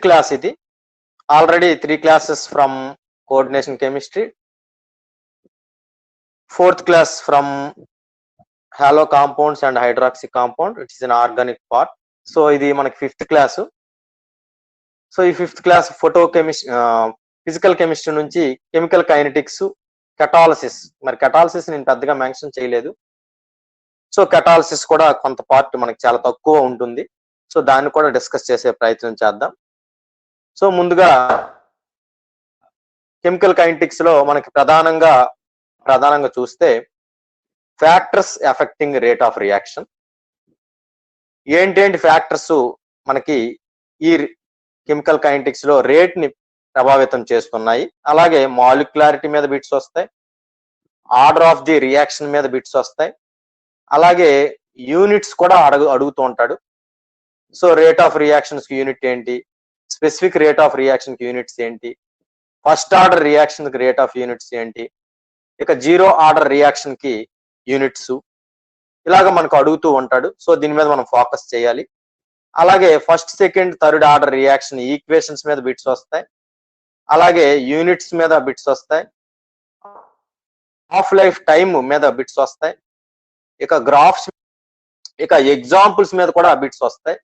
Class ఇది. Already 3 classes from coordination chemistry, 4th class from hollow compounds and hydroxy compound, it is an organic part. So ఇది మనకి 5th class. So ఈ 5th class physical chemistry నుంచి chemical kinetics, catalysis. మరి catalysis నేను పెద్దగా mention చేయలేదు. So catalysis కూడా కొంత పార్ట్ మనకి చాలా తక్కువ ఉంటుంది. సో దాన్ని కూడా డిస్కస్ చేసే ప్రయత్నం చేద్దాం. సో ముందుగా కెమికల్ కైనెటిక్స్ లో మనకి ప్రధానంగా చూస్తే factors affecting rate of reaction. ఏంటేంటి ఫ్యాక్టర్స్ మనకి ఈ కెమికల్ కైనెటిక్స్ లో రేట్ ని ప్రభావితం చేస్తున్నాయి? అలాగే మాలిక్యులారిటీ మీద బిట్స్ వస్తాయి, ఆర్డర్ ఆఫ్ ది రియాక్షన్ మీద బిట్స్ వస్తాయి, అలాగే యూనిట్స్ కూడా అడుగుతూ ఉంటాడు. సో రేట్ ఆఫ్ రియాక్షన్స్ కి యూనిట్ ఏంటి, స్పెసిఫిక్ రేట్ ఆఫ్ రియాక్షన్ కి యూనిట్స్ ఏంటి, ఫస్ట్ ఆర్డర్ రియాక్షన్ కి రేట్ ఆఫ్ యూనిట్స్ ఏంటి, ఇక జీరో ఆర్డర్ రియాక్షన్ కి యూనిట్స్, ఇలాగ మనకు అడుగుతూ ఉంటాడు. సో దీని మీద మనం ఫోకస్ చేయాలి. అలాగే first, second, third order reaction equations మీద బిట్స్ వస్తాయి, అలాగే యూనిట్స్ మీద బిట్స్ వస్తాయి, హాఫ్ లైఫ్ టైమ్ మీద బిట్స్ వస్తాయి, ఇక గ్రాఫ్స్, ఇక ఎగ్జాంపుల్స్ మీద కూడా బిట్స్ వస్తాయి.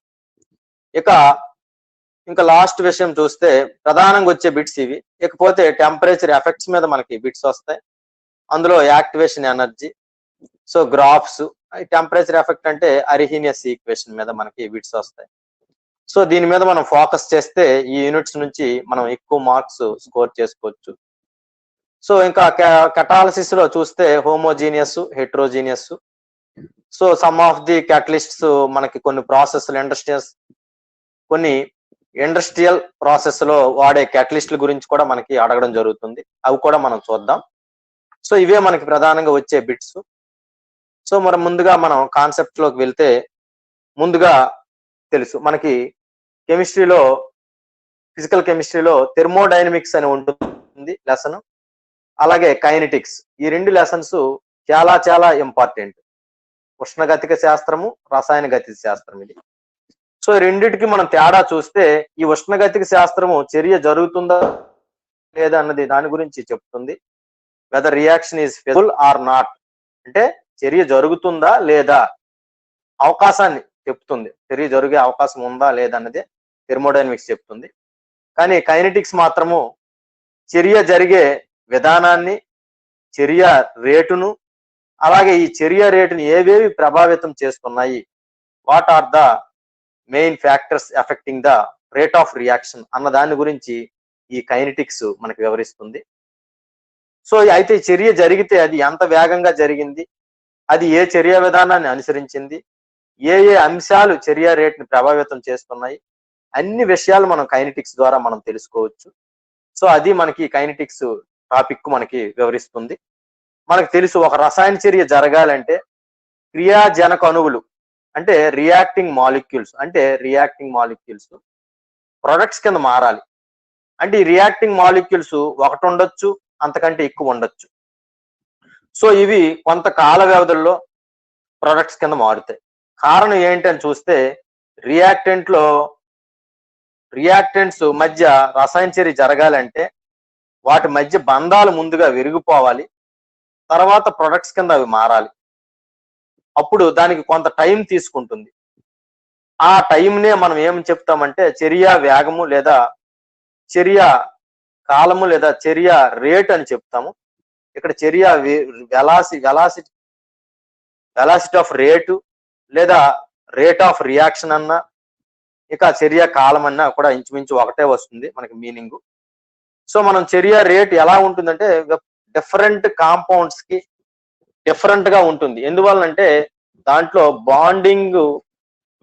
ఇంకా లాస్ట్ విషయం చూస్తే ప్రధానంగా వచ్చే బిట్స్ ఇవి. ఇకపోతే టెంపరేచర్ ఎఫెక్ట్స్ మీద మనకి బిట్స్ వస్తాయి, అందులో activation energy, so graphs. Temperature effect అంటే అరిహీనియస్ ఈక్వేషన్ మీద మనకి బిట్స్ వస్తాయి. సో దీని మీద మనం ఫోకస్ చేస్తే ఈ యూనిట్స్ నుంచి మనం ఎక్కువ మార్క్స్ స్కోర్ చేసుకోవచ్చు. సో ఇంకా కెటాలసిస్ లో చూస్తే homogeneous, heterogeneous. So some of the catalysts మనకి కొన్ని ఇండస్ట్రియల్ ప్రాసెస్ లో వాడే క్యాటలిస్ట్ల గురించి కూడా మనకి అడగడం జరుగుతుంది. అవి కూడా మనం చూద్దాం. సో ఇవే మనకి ప్రధానంగా వచ్చే బిట్స్. సో ముందుగా మనం కాన్సెప్ట్ లోకి వెళ్తే, ముందుగా తెలుసు మనకి ఫిజికల్ కెమిస్ట్రీలో థెర్మోడైనమిక్స్ అని ఉంటుంది లెసన్, అలాగే కైనెటిక్స్. ఈ 2 లెసన్స్ చాలా చాలా ఇంపార్టెంట్. ఉష్ణగతిక శాస్త్రము, రసాయన గతిక శాస్త్రం ఇది. సో రెండిటికి మనం తేడా చూస్తే, ఈ ఉష్ణగతిక శాస్త్రము చర్య జరుగుతుందా లేదా అన్నది దాని గురించి చెప్తుంది. Whether reaction is feasible or not, అంటే చర్య జరుగుతుందా లేదా అవకాశాన్ని చెప్తుంది. చర్య జరిగే అవకాశం ఉందా లేదా అన్నది థెర్మోడైనమిక్స్ చెప్తుంది. కానీ కైనెటిక్స్ మాత్రము చర్య జరిగే విధానాన్ని, చర్య రేటును, అలాగే ఈ చర్య రేటుని ఏవేవి ప్రభావితం చేస్తున్నాయి, what are the main factors affecting the rate of reaction అన్న దాని గురించి ఈ కైనెటిక్స్ మనకు వివరిస్తుంది. సో అయితే చర్య జరిగితే అది ఎంత వేగంగా జరిగింది, అది ఏ చర్య విధానాన్ని అనుసరించింది, ఏ అంశాలు చర్య రేట్ని ప్రభావితం చేస్తున్నాయి, అన్ని విషయాలు మనం కైనెటిక్స్ ద్వారా మనం తెలుసుకోవచ్చు. సో అది మనకి కైనెటిక్స్ టాపిక్ మనకి వివరిస్తుంది. మనకు తెలుసు, ఒక రసాయన చర్య జరగాలంటే క్రియాజనక అణువులు అంటే రియాక్టింగ్ మాలిక్యూల్స్ ప్రొడక్ట్స్ కింద మారాలి. అంటే ఈ రియాక్టింగ్ మాలిక్యూల్స్ ఒకటి ఉండొచ్చు, అంతకంటే ఎక్కువ ఉండొచ్చు. సో ఇవి కొంత కాల వ్యవధుల్లో ప్రొడక్ట్స్ కింద మారుతాయి. కారణం ఏంటని చూస్తే, రియాక్టెంట్స్ మధ్య రసాయన చర్య జరగాలంటే వాటి మధ్య బంధాలు ముందుగా విరిగిపోవాలి, తర్వాత ప్రొడక్ట్స్ కింద అవి మారాలి. అప్పుడు దానికి కొంత టైం తీసుకుంటుంది. ఆ టైంనే మనం ఏం చెప్తామంటే చర్య వేగము లేదా చర్య కాలము లేదా చర్య రేట్ అని చెప్తాము. ఇక్కడ చర్య వెలాసిటీ ఆఫ్ రేటు లేదా రేట్ ఆఫ్ రియాక్షన్ అన్నా, ఇక చర్య కాలం అన్నా కూడా ఇంచుమించు ఒకటే వస్తుంది మనకి మీనింగ్. సో మనం చర్య రేట్ ఎలా ఉంటుందంటే డిఫరెంట్ కాంపౌండ్స్ కి డిఫరెంట్ గా ఉంటుంది. ఎందువల్లంటే దాంట్లో బాండింగ్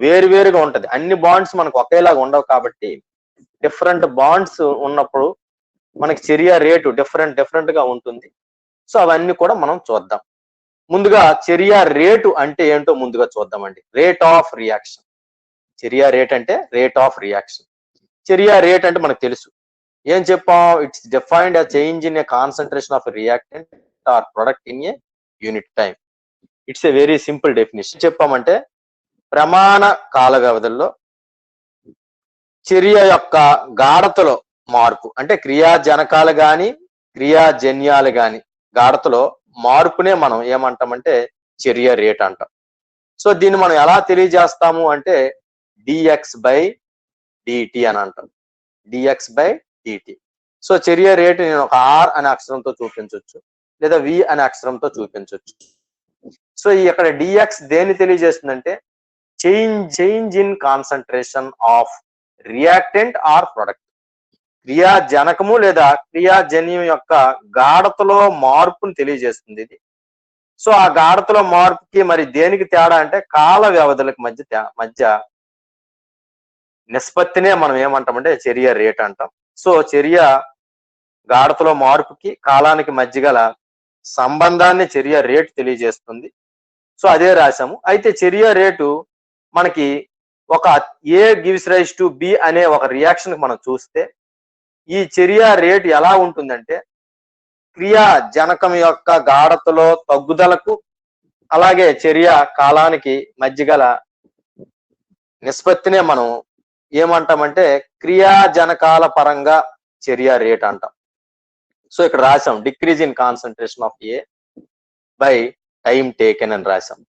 వేరువేరుగా ఉంటది. అన్ని బాండ్స్ మనకు ఒకేలాగా ఉండవు కాబట్టి డిఫరెంట్ బాండ్స్ ఉన్నప్పుడు మనకి చర్య రేటు డిఫరెంట్ గా ఉంటుంది. సో అవన్నీ కూడా మనం చూద్దాం. ముందుగా చర్య రేటు అంటే ఏంటో ముందుగా చూద్దామండి. Rate of reaction. చర్య రేట్ అంటే రేట్ ఆఫ్ రియాక్షన్. చర్య రేట్ అంటే మనకు తెలుసు, ఏం చెప్పాం, it's defined a change in a concentration of reactant or product in a unit time. It's a very simple definition. చెప్పామంటే ప్రమాణ కాల వ్యవధుల్లో చర్య యొక్క గాఢతలో మార్పు అంటే క్రియాజనకాలు గాని క్రియాజన్యాలు గాని గాఢతలో మార్పునే మనం ఏమంటామంటే చర్య రేట్ అంటాం. సో దీన్ని మనం ఎలా తెలియజేస్తాము అంటే డిఎక్స్ బై డిటి అని అంటాం. DX by DT. సో చర్య రేటు నేను ఒక ఆర్ అనే అక్షరంతో చూపించవచ్చు లేదా వి అనే అక్షరంతో చూపించవచ్చు. సో ఈ ఇక్కడ డిఎక్స్ దేన్ని తెలియజేస్తుందంటే change in concentration of reactant or product. క్రియాజనకము లేదా క్రియాజన్యం యొక్క గాఢతలో మార్పును తెలియజేస్తుంది ఇది. సో ఆ గాఢతలో మార్పుకి మరి దేనికి తేడా అంటే కాల వ్యవధులకు మధ్య నిష్పత్తినే మనం ఏమంటామంటే చర్య రేట్ అంటాం. సో చర్య గాఢతలో మార్పుకి కాలానికి మధ్య గల సంబంధాన్ని చర్య రేటు తెలియజేస్తుంది. సో అదే రాశాము. అయితే చర్య రేటు మనకి ఒక A gives rise to be అనే ఒక రియాక్షన్ మనం చూస్తే ఈ చర్య రేటు ఎలా ఉంటుందంటే క్రియా జనకం యొక్క గాఢతలో తగ్గుదలకు అలాగే చర్య కాలానికి మధ్య గల నిష్పత్తినే మనం ఏమంటామంటే క్రియాజనకాల పరంగా చర్య రేట్ అంటాం. సో ఇక్కడ రాసాం decrease in concentration of A by time taken అని రాసాం.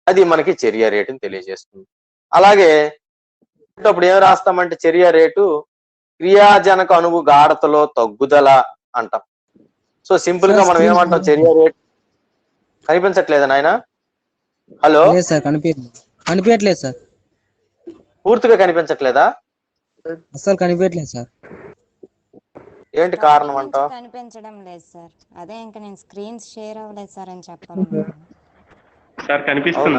అది మనకి చర్య రేటుని తెలియజేస్తుంది. అలాగే అప్పుడు ఏం రాస్తామంటే చర్య రేటు క్రియాజనక అణువు గాఢతలో తగ్గుదల అంటాం. సో సింపుల్ గా మనం ఏమంటాం చర్య రేట్ కనిపించట్లేదా నాయన? హలో సార్ కనిపించట్లేదు సార్. పూర్తిగా కనిపించట్లేదా? అసలు కనిపించట్లేదు సార్. ఏంటి కారణం అంటావు? కనిపించడం లేదు సార్. అదే ఇంకా నేను స్క్రీన్ షేర్ అవ్వలేదు సార్ అని చెప్పాలి సార్. కనిపిస్తుంది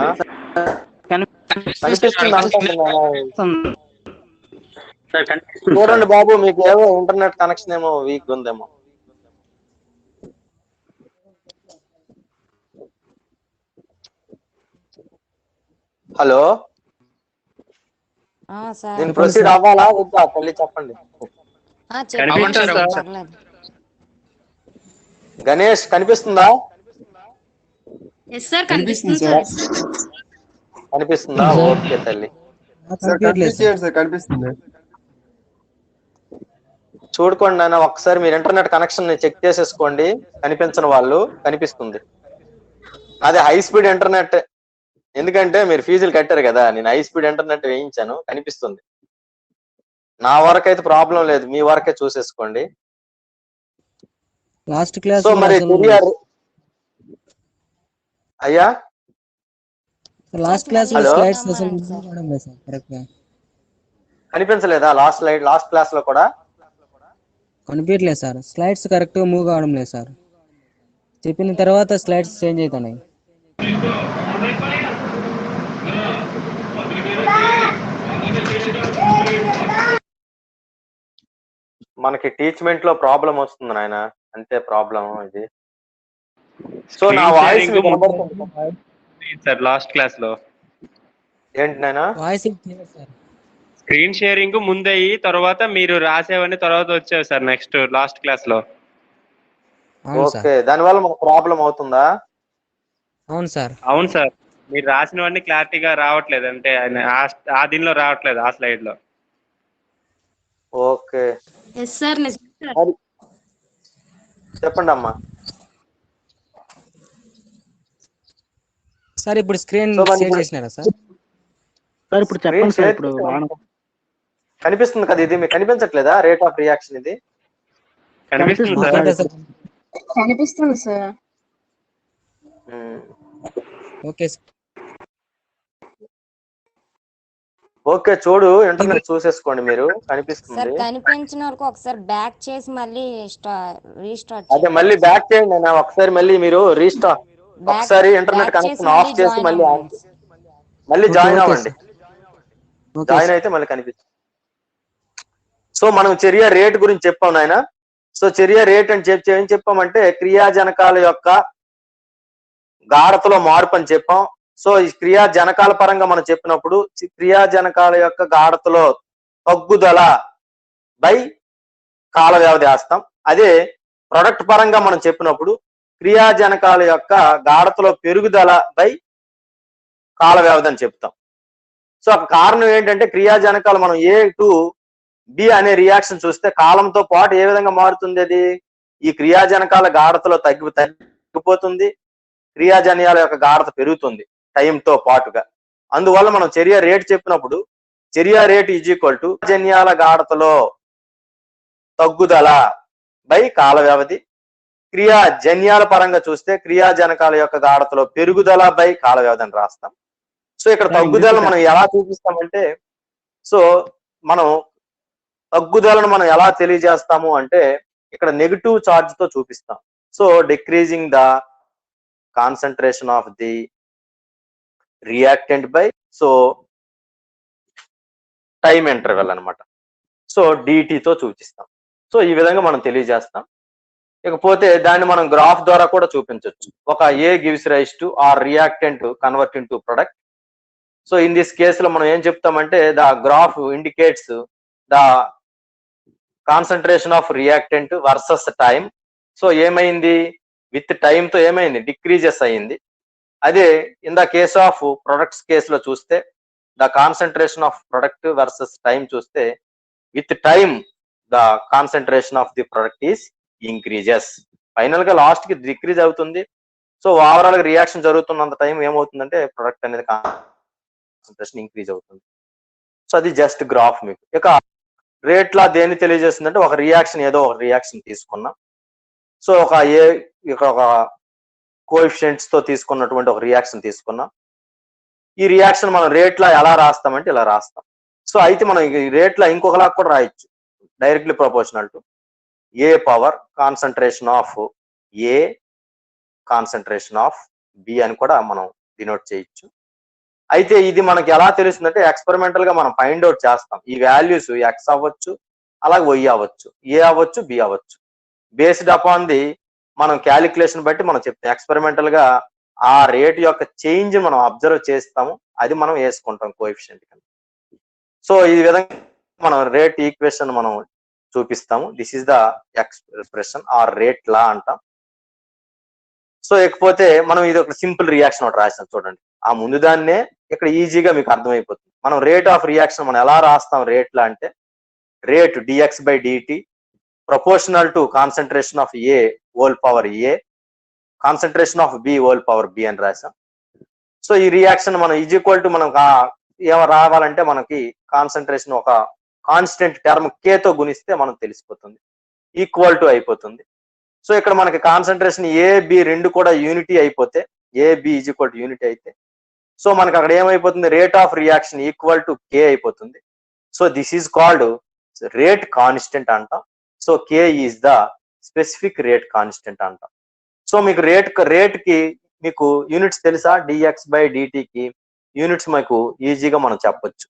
చూడండి బాబు, మీకు ఏవో ఇంటర్నెట్ కనెక్షన్ ఏమో వీక్ ఉందేమో. హలో, నేను ప్రొసీడ్ అవ్వాలా వద్దా తల్లి చెప్పండి. గణేష్ కనిపిస్తుందా? కనిపిస్తుందా? ఓకే తల్లి. చూడుకోండి నాన్న, ఒక్కసారి మీరు ఇంటర్నెట్ కనెక్షన్ చెక్ చేసేసుకోండి. కనిపించని వాళ్ళు కనిపిస్తుంది. అది హై స్పీడ్ ఇంటర్నెట్, ఎందుకంటే మీరు ఫీజులు కట్టారు కదా. నేను హై స్పీడ్ ఇంటర్నెట్ వేయించాను, కనిపిస్తుంది. నా వరకు అయితే ప్రాబ్లం లేదు, మీ వరకే చూసేసుకోండి. లాస్ట్ క్లాస్ మరి అయ్యా లాస్ట్ క్లాస్ స్లైడ్స్ కనిపించలేదా? లాస్ట్ క్లాస్ లో కూడా కనిపించలేదు సార్. స్లైడ్స్ కరెక్ట్ గా మూవ్ కావడం లేదు సార్. చెప్పిన తర్వాత స్లైడ్స్ చేంజ్ అవుతున్నాయి. మనకి టీచ్మెంట్ లో ప్రాబ్లం వస్తుంది నాయన, అంతే ప్రాబ్లం ఇది. సో నా వాయిస్ సార్ లాస్ట్ క్లాస్ లో ఏంటి నాయన? వాయిస్ స్క్రీన్ షేరింగ్ ముందయ్యి తర్వాత మీరు రాసేవన్నీ తర్వాత వచ్చావు సార్ నెక్స్ట్ లాస్ట్ క్లాస్ లో. ఓకే, దానివల్ల మనకు ప్రాబ్లం అవుతుందా? అవును సార్. అవును సార్, మీరు రాసినవన్నీ క్లారిటీగా రావట్లేదు, అంటే ఆ దీనిలో రావట్లేదు, ఆ స్లైడ్ లో. ఓకే చెప్పండి అమ్మా. సార్ ఇప్పుడు స్క్రీన్ షేర్ చేసినారా సార్? సార్ ఇప్పుడు చెప్పండి సార్. ఇప్పుడు కనిపిస్తుంది కదా, ఇది మీకు కనిపించట్లేదా? రేట్ ఆఫ్ రియాక్షన్ ఇది కనిపిస్తుంది సార్. కనిపిస్తుంది సార్. ఓకే ఓకే, చూడు ఇంటర్నెట్ చూసేసుకోండి మీరు, కనిపిస్తుంది. కనిపించిన వరకు ఒకసారి బ్యాక్ చేసి మళ్ళీ రీస్టార్ట్. అదే మళ్ళీ బ్యాక్ చేయండి అన్న, ఒకసారి మళ్ళీ మీరు రీస్టార్ట్, ఒకసారి ఇంటర్నెట్ కనెక్షన్ ఆఫ్ చేసి మళ్ళీ జాయిన్ అవ్వండి. జాయిన్ అయితే మళ్ళీ కనిపిస్తుంది. సో మనం చర్య రేట్ గురించి చెప్పాం నాయన. సో చర్య రేట్ అని ఏం చెప్పామంటే క్రియాజనకాల యొక్క గాఢతలో మార్పు అని చెప్పాం. సో ఈ క్రియాజనకాల పరంగా మనం చెప్పినప్పుడు క్రియాజనకాల యొక్క గాఢతలో తగ్గుదల బై కాల వ్యవధి వేస్తాం. అదే ప్రొడక్ట్ పరంగా మనం చెప్పినప్పుడు క్రియాజనకాల యొక్క గాఢతలో పెరుగుదల బై కాల వ్యవధి అని చెప్తాం. సో ఆ కారణం ఏంటంటే క్రియాజనకాలు మనం ఏ టు బి అనే రియాక్షన్ చూస్తే కాలంతో పాటు ఏ విధంగా మారుతుంది అది? ఈ క్రియాజనకాల గాఢతలో తగ్గిపోతుంది, క్రియాజన్యాల యొక్క గాఢత పెరుగుతుంది టైంతో పాటుగా. అందువల్ల మనం చర్య రేట్ చెప్పినప్పుడు చర్య రేట్ ఈజ్ ఈక్వల్ టు జన్యాల గాఢతలో తగ్గుదల బై కాల వ్యవధి. క్రియాజన్యాల పరంగా చూస్తే క్రియాజనకాల యొక్క గాఢతలో పెరుగుదల బై కాల వ్యవధి అని రాస్తాం. సో ఇక్కడ తగ్గుదల మనం ఎలా చూపిస్తామంటే, సో మనం తగ్గుదలను మనం ఎలా తెలియజేస్తాము అంటే ఇక్కడ నెగిటివ్ చార్జ్ తో చూపిస్తాం. So decreasing the concentration of the reactant by so time interval అన్నమాట. సో డిటి తో సూచిస్తాం. సో ఈ విధంగా మనం తెలియజేస్తాం. ఇకపోతే దాన్ని మనం గ్రాఫ్ ద్వారా కూడా చూపించవచ్చు. ఒక A gives rise to or reactant convert into product. So in this కేసులో మనం ఏం చెప్తామంటే the graph indicates the concentration of reactant versus time. So ఏమైంది? విత్ టైం తో ఏమైంది? డిక్రీజెస్ అయింది. అదే in the case of products కేసులో చూస్తే the concentration of product versus time చూస్తే with time the concentration of the product is increases. Final గా last కి డిక్రీజ్ అవుతుంది. సో ఓవరాల్ గా రియాక్షన్ జరుగుతున్నంత టైం ఏమవుతుందంటే ప్రొడక్ట్ అనేది కాన్సన్ట్రేషన్ ఇంక్రీజ్ అవుతుంది. సో అది జస్ట్ గ్రాఫ్ మీకు. ఇక రేట్ లా దేన్ని తెలియజేస్తుందంటే ఒక రియాక్షన్ ఏదో ఒక రియాక్షన్ తీసుకున్నాం. సో ఒక ఇక్కడ ఒక కోఎఫిషియెంట్స్ తో తీసుకున్నటువంటి ఒక రియాక్షన్ తీసుకున్నాం. ఈ రియాక్షన్ మనం రేట్ లా ఎలా రాస్తామంటే ఇలా రాస్తాం. సో అయితే మనం ఈ రేట్ లా ఇంకొకలా కూడా రాయొచ్చు. Directly proportional to A power concentration of A concentration of B అని కూడా మనం డినోట్ చేయొచ్చు. అయితే ఇది మనకి ఎలా తెలుస్తుందంటే ఎక్స్పెరిమెంటల్ గా మనం ఫైండ్ అవుట్ చేస్తాం. ఈ వాల్యూస్ ఎక్స్ అవ్వచ్చు, అలాగే వై అవ్వచ్చు, ఏ అవ్వచ్చు, బి అవ్వచ్చు. బేస్డ్ అపాన్ ది మనం క్యాలిక్యులేషన్ బట్టి మనం చెప్తాం. ఎక్స్పెరిమెంటల్ గా ఆ రేట్ యొక్క చేంజ్ మనం అబ్జర్వ్ చేస్తాము, అది మనం వేసుకుంటాం కోఎఫిషియంట్ కింద. సో ఈ విధంగా మనం రేట్ ఈక్వేషన్ మనం చూపిస్తాము. This is the expression or rate law అంటాం. సో ఇకపోతే మనం ఇది ఒక సింపుల్ రియాక్షన్ ఒకటి రాస్తాం చూడండి. ఆ ముందు దాన్నే ఇక్కడ ఈజీగా మీకు అర్థమైపోతుంది. మనం రేట్ ఆఫ్ రియాక్షన్ మనం ఎలా రాస్తాం రేట్ లా అంటే rate DX by DT proportional to concentration of A whole power A concentration of B whole power B అని రాసాం. సో ఈ రియాక్షన్ మనం ఈజ్ ఈక్వల్ టు మనం ఏమో రావాలంటే మనకి కాన్సన్ట్రేషన్ ఒక కాన్స్టెంట్ టర్మ్ కే తో గుణిస్తే మనం తెలిసిపోతుంది, ఈక్వల్ టు అయిపోతుంది. సో ఇక్కడ మనకి కాన్సన్ట్రేషన్ ఏ బి రెండు కూడా యూనిటీ అయిపోతే A B is equal to unity అయితే సో మనకి అక్కడ ఏమైపోతుంది? Rate of reaction equal to K అయిపోతుంది. So this is called rate constant అంటాం. So K is the specific rate constant అంటాం. సో మీకు రేట్ కి మీకు యూనిట్స్ తెలుసా? డిఎక్స్ బై డిటికి యూనిట్స్ మీకు ఈజీగా మనం చెప్పొచ్చు.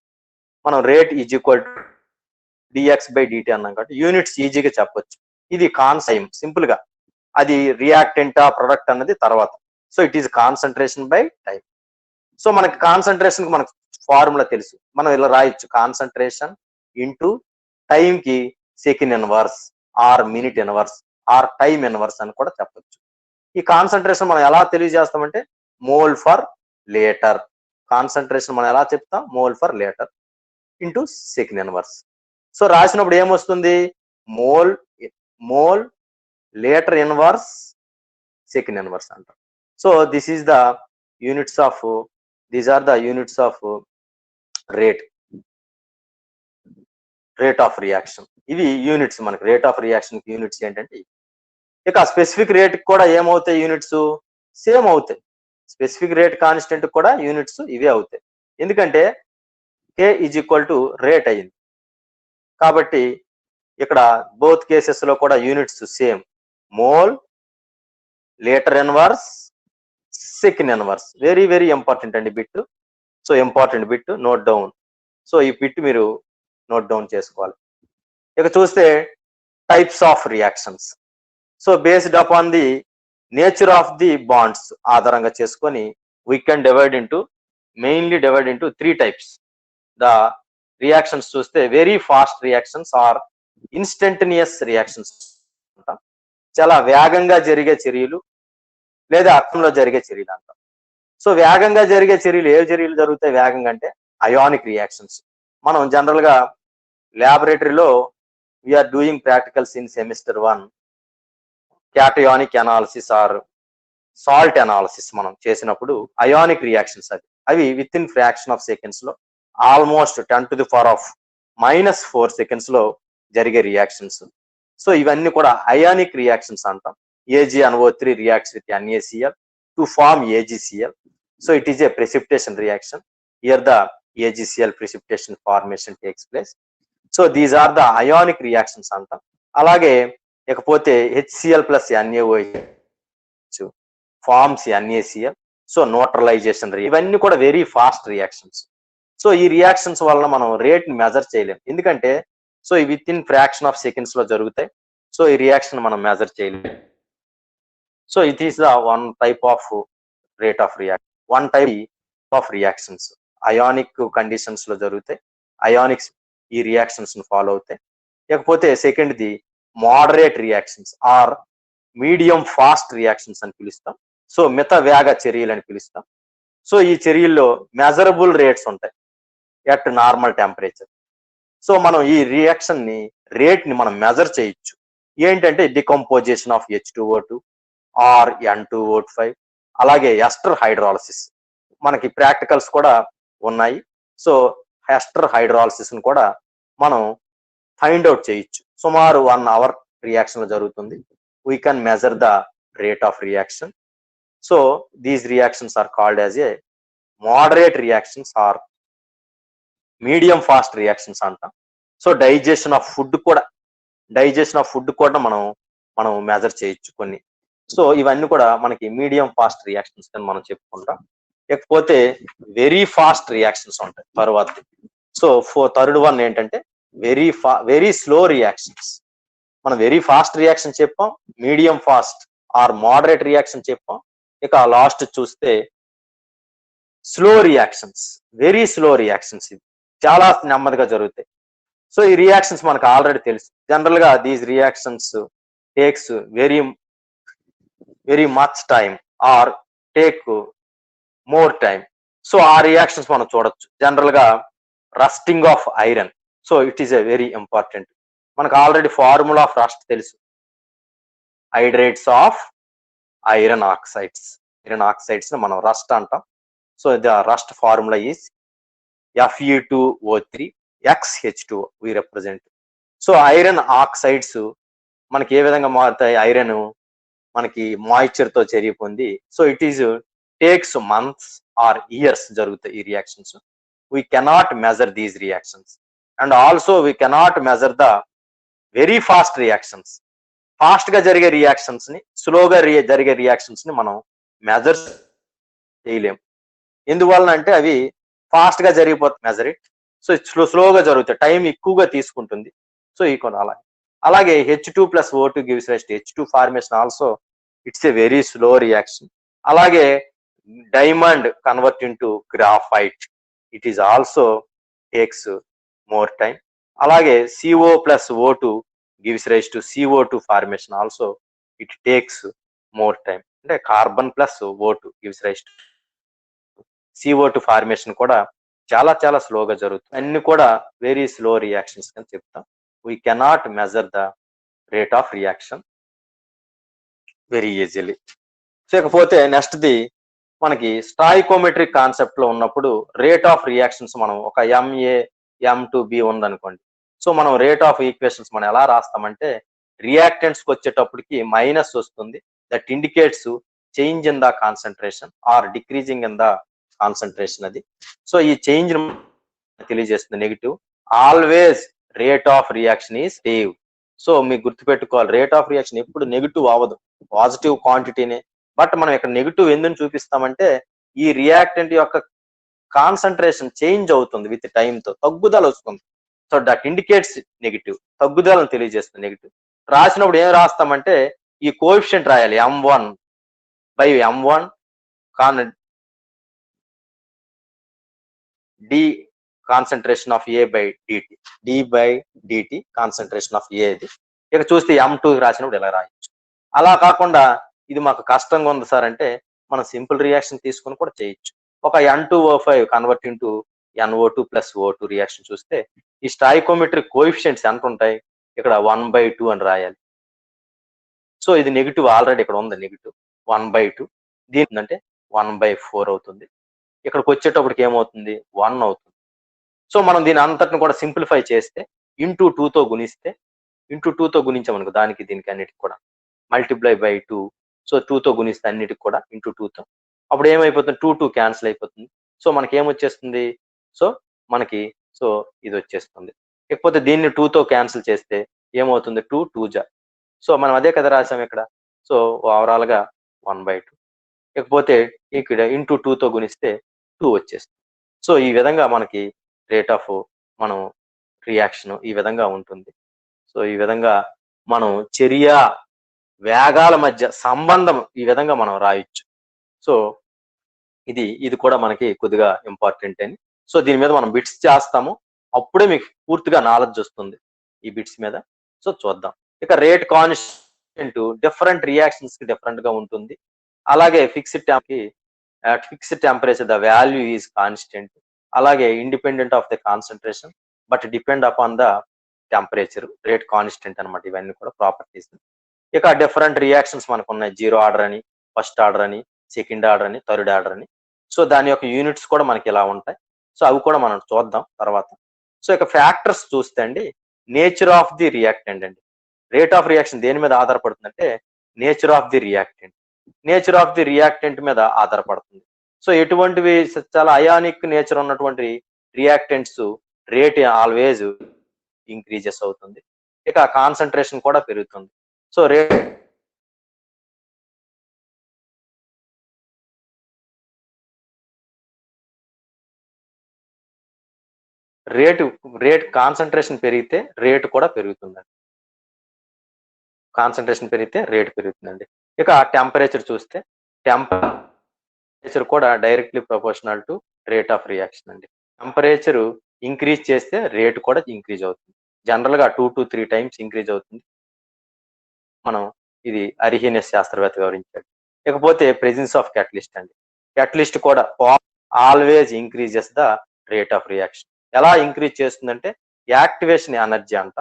మనం rate is equal to DX by DT అన్నాం కాబట్టి యూనిట్స్ ఈజీగా చెప్పొచ్చు. ఇది కాన్సైమ్ సింపుల్ గా, అది రియాక్టెంటా ప్రొడక్ట్ అన్నది తర్వాత. So it is concentration by time. So మనకి కాన్సన్ట్రేషన్ కి మనకు ఫార్ములా తెలుసు. మనం ఇలా రాయొచ్చు కాన్సన్ట్రేషన్ ఇంటూ టైం కి second inverse or minute inverse or time inverse అని కూడా చెప్పొచ్చు. ఈ కాన్సన్ట్రేషన్ మనం ఎలా తెలియజేస్తామంటే మోల్ ఫర్ లీటర్. కాన్సన్ట్రేషన్ మనం ఎలా చెప్తాం? Mole per litre into second inverse. So రాసినప్పుడు ఏమొస్తుంది? Mole litre inverse second inverse అంటాం. So this is the units of these are the units of rate of reaction. ఇవి యూనిట్స్. మనకి rate of reaction units ఏంటంటే ఇక specific rate కూడా ఏమవుతాయి? Units same అవుతాయి. స్పెసిఫిక్ రేట్ కాన్స్టెంట్ కూడా units ఇవే అవుతాయి. ఎందుకంటే K is equal to rate అయింది కాబట్టి ఇక్కడ బోత్ కేసెస్ లో కూడా units same. Mole litre inverse second inverse. Very very important అండి bit. So important bit, note down. So ఈ బిట్ మీరు నోట్ డౌన్ చేసుకోవాలి. ఇక చూస్తే types of reactions. So based upon the nature of the bonds ఆధారంగా చేసుకొని we can mainly divide into 3 types. The reactions చూస్తే very fast reactions are instantaneous reactions అంటాం. చాలా వేగంగా జరిగే చర్యలు లేదా అర్థంలో జరిగే చర్యలు అంటాం. సో వేగంగా జరిగే చర్యలు ఏ చర్యలు జరుగుతాయి వేగంగా అంటే అయానిక్ రియాక్షన్స్. మనం జనరల్ గా ల్యాబొరేటరీలో we are doing practicals in semester 1 cationic analysis or salt analysis మనం చేసినప్పుడు అయానిక్ రియాక్షన్స్ అవి with in fraction of seconds లో ఆల్మోస్ట్ 10⁻⁻⁴ సెకండ్స్ లో జరిగే రియాక్షన్స్. సో ఇవన్నీ కూడా అయానిక్ రియాక్షన్స్ అంటాం. AgNO3 reacts with NaCl to form AgCl. So it is a precipitation reaction. Here the AgCl precipitation formation takes place. So these are the ionic reactions అంటాం. అలాగే ఇకపోతే HCl plus NaOH forms NaCl. So neutralisation ఇవన్నీ కూడా very fast reactions. So ఈ reactions వలన మనం rate ని measure చేయలేం, ఎందుకంటే సో ఈ with in fraction of seconds లో జరుగుతాయి. సో ఈ రియాక్షన్ మనం మెజర్ చేయలేం. So it is the one type of rate of one type of reactions ionic conditions లో జరుగుతాయి. అయానిక్స్ ఈ రియాక్షన్స్ ని ఫాలో అవుతాయి. లేకపోతే second the moderate reactions or medium fast reactions అని పిలుస్తాం. సో మిత వేగ చర్యలు అని పిలుస్తాం. సో ఈ చర్యల్లో మెజరబుల్ రేట్స్ ఉంటాయి ఎట్ నార్మల్ టెంపరేచర్. సో మనం ఈ రియాక్షన్ ని రేట్ ని మనం మెజర్ చేయొచ్చు. ఏంటంటే decomposition of H2O2 are N2O5, అలాగే ఎస్టర్ హైడ్రాలసిస్. మనకి ప్రాక్టికల్స్ కూడా ఉన్నాయి. సో ఎస్టర్ హైడ్రాలసిస్ ని కూడా మనం ఫైండ్ అవుట్ చేయొచ్చు. సుమారు 1 అవర్ రియాక్షన్ జరుగుతుంది. We can measure the rate of reaction. So these reactions are called as a moderate reactions or medium fast reactions అంటాం. సో డైజెషన్ ఆఫ్ ఫుడ్ కూడా మనం measure చేయొచ్చు కొన్ని. సో ఇవన్నీ కూడా మనకి మీడియం ఫాస్ట్ రియాక్షన్స్ అని మనం చెప్పుకుంటాం. లేకపోతే వెరీ ఫాస్ట్ రియాక్షన్స్ ఉంటాయి తర్వాత. సో థర్డ్ వన్ ఏంటంటే వెరీ స్లో రియాక్షన్స్. మనం వెరీ ఫాస్ట్ రియాక్షన్ చెప్పాం, medium fast are moderate reaction చెప్పాం. ఇక లాస్ట్ చూస్తే slow reactions, very slow reactions. ఇది చాలా నెమ్మదిగా జరుగుతాయి. సో ఈ రియాక్షన్స్ మనకు ఆల్రెడీ తెలుసు. జనరల్ గా these reactions takes very much time or take more time. So ఆ రియాక్షన్స్ మనం చూడొచ్చు. జనరల్ గా rusting of iron. So it is a very important. మనకు ఆల్రెడీ ఫార్ములా ఆఫ్ రస్ట్ తెలుసు, hydrates of iron oxides. Iron oxides ని మనం rust అంటాం. So the rust formula is Fe2O3 XH2 we represent. So iron oxides మనకి ఏ విధంగా మారుతాయి? Iron మనకి మాయిశ్చర్ తో చర్య పొంది, so it is takes months or years జరుగుతాయి ఈ reactions. We cannot measure these reactions and also we cannot measure the very fast reactions. Fast గా జరిగే రియాక్షన్స్ ని, స్లోగా జరిగే రియాక్షన్స్ ని మనం మెజర్ చేయలేం. ఎందువలన అంటే అవి ఫాస్ట్ గా జరిగిపోతుంది మెజర్ ఇట్. సో స్లోగా జరుగుతాయి, టైం ఎక్కువగా తీసుకుంటుంది. సో ఈ కొన్ని అలాగే H2+O2 gives rise to H2 formation also. It's a very slow reaction. అలాగే diamond convert into graphite, it is also takes more time. అలాగే CO+O2 gives rise to CO2 formation also, it takes more time. అంటే కార్బన్+O2 gives rise to CO2 formation కూడా చాలా చాలా స్లోగా జరుగుతుంది. అన్ని కూడా వెరీ స్లో రియాక్షన్స్ అని చెప్తాం. We cannot measure the rate of reaction very easily. లేకపోతే నెక్స్ట్ ది మనకి స్టాయికోమెట్రిక్ కాన్సెప్ట్ లో ఉన్నప్పుడు రేట్ ఆఫ్ రియాక్షన్స్ మనం ఒక MA M2B ఉందనుకోండి. సో మనం రేట్ ఆఫ్ ఈక్వేషన్స్ మనం ఎలా రాస్తామంటే రియాక్టెంట్స్కి వచ్చేటప్పటికి మైనస్ వస్తుంది. That indicates change in the concentration or decreasing in the concentration అది. సో ఈ చేంజ్ తెలియజేస్తుంది negative. Always rate of reaction is save. So మీకు గుర్తుపెట్టుకోవాలి, రేట్ ఆఫ్ రియాక్షన్ ఎప్పుడు నెగిటివ్ అవ్వదు, పాజిటివ్ క్వాంటిటీనే. బట్ మనం ఇక్కడ నెగిటివ్ ఎందుకు చూపిస్తామంటే ఈ రియాక్టెంట్ యొక్క కాన్సన్ట్రేషన్ చేంజ్ అవుతుంది విత్ టైం తో, తగ్గుదల వస్తుంది. సో దట్ ఇండికేట్స్ నెగిటివ్, తగ్గుదలను తెలియజేస్తుంది నెగిటివ్. రాసినప్పుడు ఏం రాస్తామంటే ఈ కోఎఫిషియంట్ రాయాలి, M1/M1 D concentration of A/dt, D/dt concentration of A. ఇది ఇక చూస్తే M2 రాసినప్పుడు ఎలా రాయొచ్చు. అలా కాకుండా ఇది మాకు కష్టంగా ఉంది సార్ అంటే మనం సింపుల్ రియాక్షన్ తీసుకుని కూడా చేయొచ్చు. ఒక N2O5 convert into NO2 + O2 reaction చూస్తే ఈ స్టాయికోమెట్రిక్ కోఎఫిషియెంట్స్ ఎంత ఉంటాయి? ఇక్కడ 1/2 అని రాయాలి. సో ఇది నెగిటివ్, ఆల్రెడీ ఇక్కడ ఉంది నెగిటివ్ 1/2. దీని అంటే 1/4 అవుతుంది. ఇక్కడికి వచ్చేటప్పటికి ఏమవుతుంది? 1 అవుతుంది. సో మనం దీని అంతటిని కూడా సింప్లిఫై చేస్తే ఇంటూ 2తో గుణిస్తే, ఇంటూ 2తో గుణించామనుకో దానికి దీనికి అన్నిటికి కూడా మల్టిప్లై బై 2. సో 2తో గుణిస్తే అన్నిటికి కూడా ఇంటూ 2తో అప్పుడు ఏమైపోతుంది? 2 క్యాన్సిల్ అయిపోతుంది. సో మనకి ఏమొచ్చేస్తుంది? సో మనకి సో ఇది వచ్చేస్తుంది. లేకపోతే దీన్ని 2తో క్యాన్సిల్ చేస్తే ఏమవుతుంది? 2 2 జా. సో మనం అదే కదా రాసాం ఇక్కడ. సో ఓవరాల్ గా 1/2. లేకపోతే ఇక్కడ ఇంటూ 2తో గుణిస్తే 2 వచ్చేస్తుంది. సో ఈ విధంగా మనకి రేట్ ఆఫ్ మనం రియాక్షన్ ఈ విధంగా ఉంటుంది. సో ఈ విధంగా మనం చర్య వేగాల మధ్య సంబంధం ఈ విధంగా మనం రాయొచ్చు. సో ఇది కూడా మనకి కొద్దిగా ఇంపార్టెంట్ అని. సో దీని మీద మనం బిట్స్ చేస్తాము, అప్పుడే మీకు పూర్తిగా నాలెడ్జ్ వస్తుంది ఈ బిట్స్ మీద. సో చూద్దాం. ఇక రేట్ కాన్స్టెంట్ డిఫరెంట్ రియాక్షన్స్ కి డిఫరెంట్ గా ఉంటుంది. అలాగే fixed temperature the value is constant. అలాగే independent of the concentration but depend upon the temperature. Rate constant అనమాట ఇవన్నీ కూడా ప్రాపర్టీస్. ఇక డిఫరెంట్ రియాక్షన్స్ మనకు ఉన్నాయి. 0 ఆర్డర్ అని, ఫస్ట్ ఆర్డర్ అని, సెకండ్ ఆర్డర్ అని, థర్డ్ ఆర్డర్ అని. సో దాని యొక్క యూనిట్స్ కూడా మనకి ఇలా ఉంటాయి. సో అవి కూడా మనం చూద్దాం తర్వాత. సో ఇక ఫ్యాక్టర్స్ చూస్తే అండి, నేచర్ ఆఫ్ ది రియాక్టెంట్ అండి. రేట్ ఆఫ్ రియాక్షన్ దేని మీద ఆధారపడుతుందంటే nature of the reactant. Nature of the reactant మీద ఆధారపడుతుంది. సో ఎటువంటివి చాలా అయానిక్ నేచర్ ఉన్నటువంటి రియాక్టెంట్స్ రేట్ ఆల్వేజ్ ఇంక్రీజెస్ అవుతుంది. ఇక కాన్సన్ట్రేషన్ కూడా పెరుగుతుంది. సో రేట్ కాన్సన్ట్రేషన్ పెరిగితే రేటు కూడా పెరుగుతుందండి. కాన్సన్ట్రేషన్ పెరిగితే రేటు పెరుగుతుందండి. ఇక టెంపరేచర్ చూస్తే టెంపరేచర్ కూడా directly proportional to rate of reaction అండి. టెంపరేచర్ ఇంక్రీజ్ చేస్తే రేటు కూడా ఇంక్రీజ్ అవుతుంది. జనరల్ గా 2 to 3 టైమ్స్ ఇంక్రీజ్ అవుతుంది. మనం ఇది అరిహీనియస్ శాస్త్రవేత్త వివరించాడు. ఇకపోతే ప్రెజెన్స్ ఆఫ్ క్యాటలిస్ట్ అండి. క్యాటలిస్ట్ కూడా always increases the rate of reaction. ఎలా ఇంక్రీజ్ చేస్తుందంటే యాక్టివేషన్ ఎనర్జీ అంట.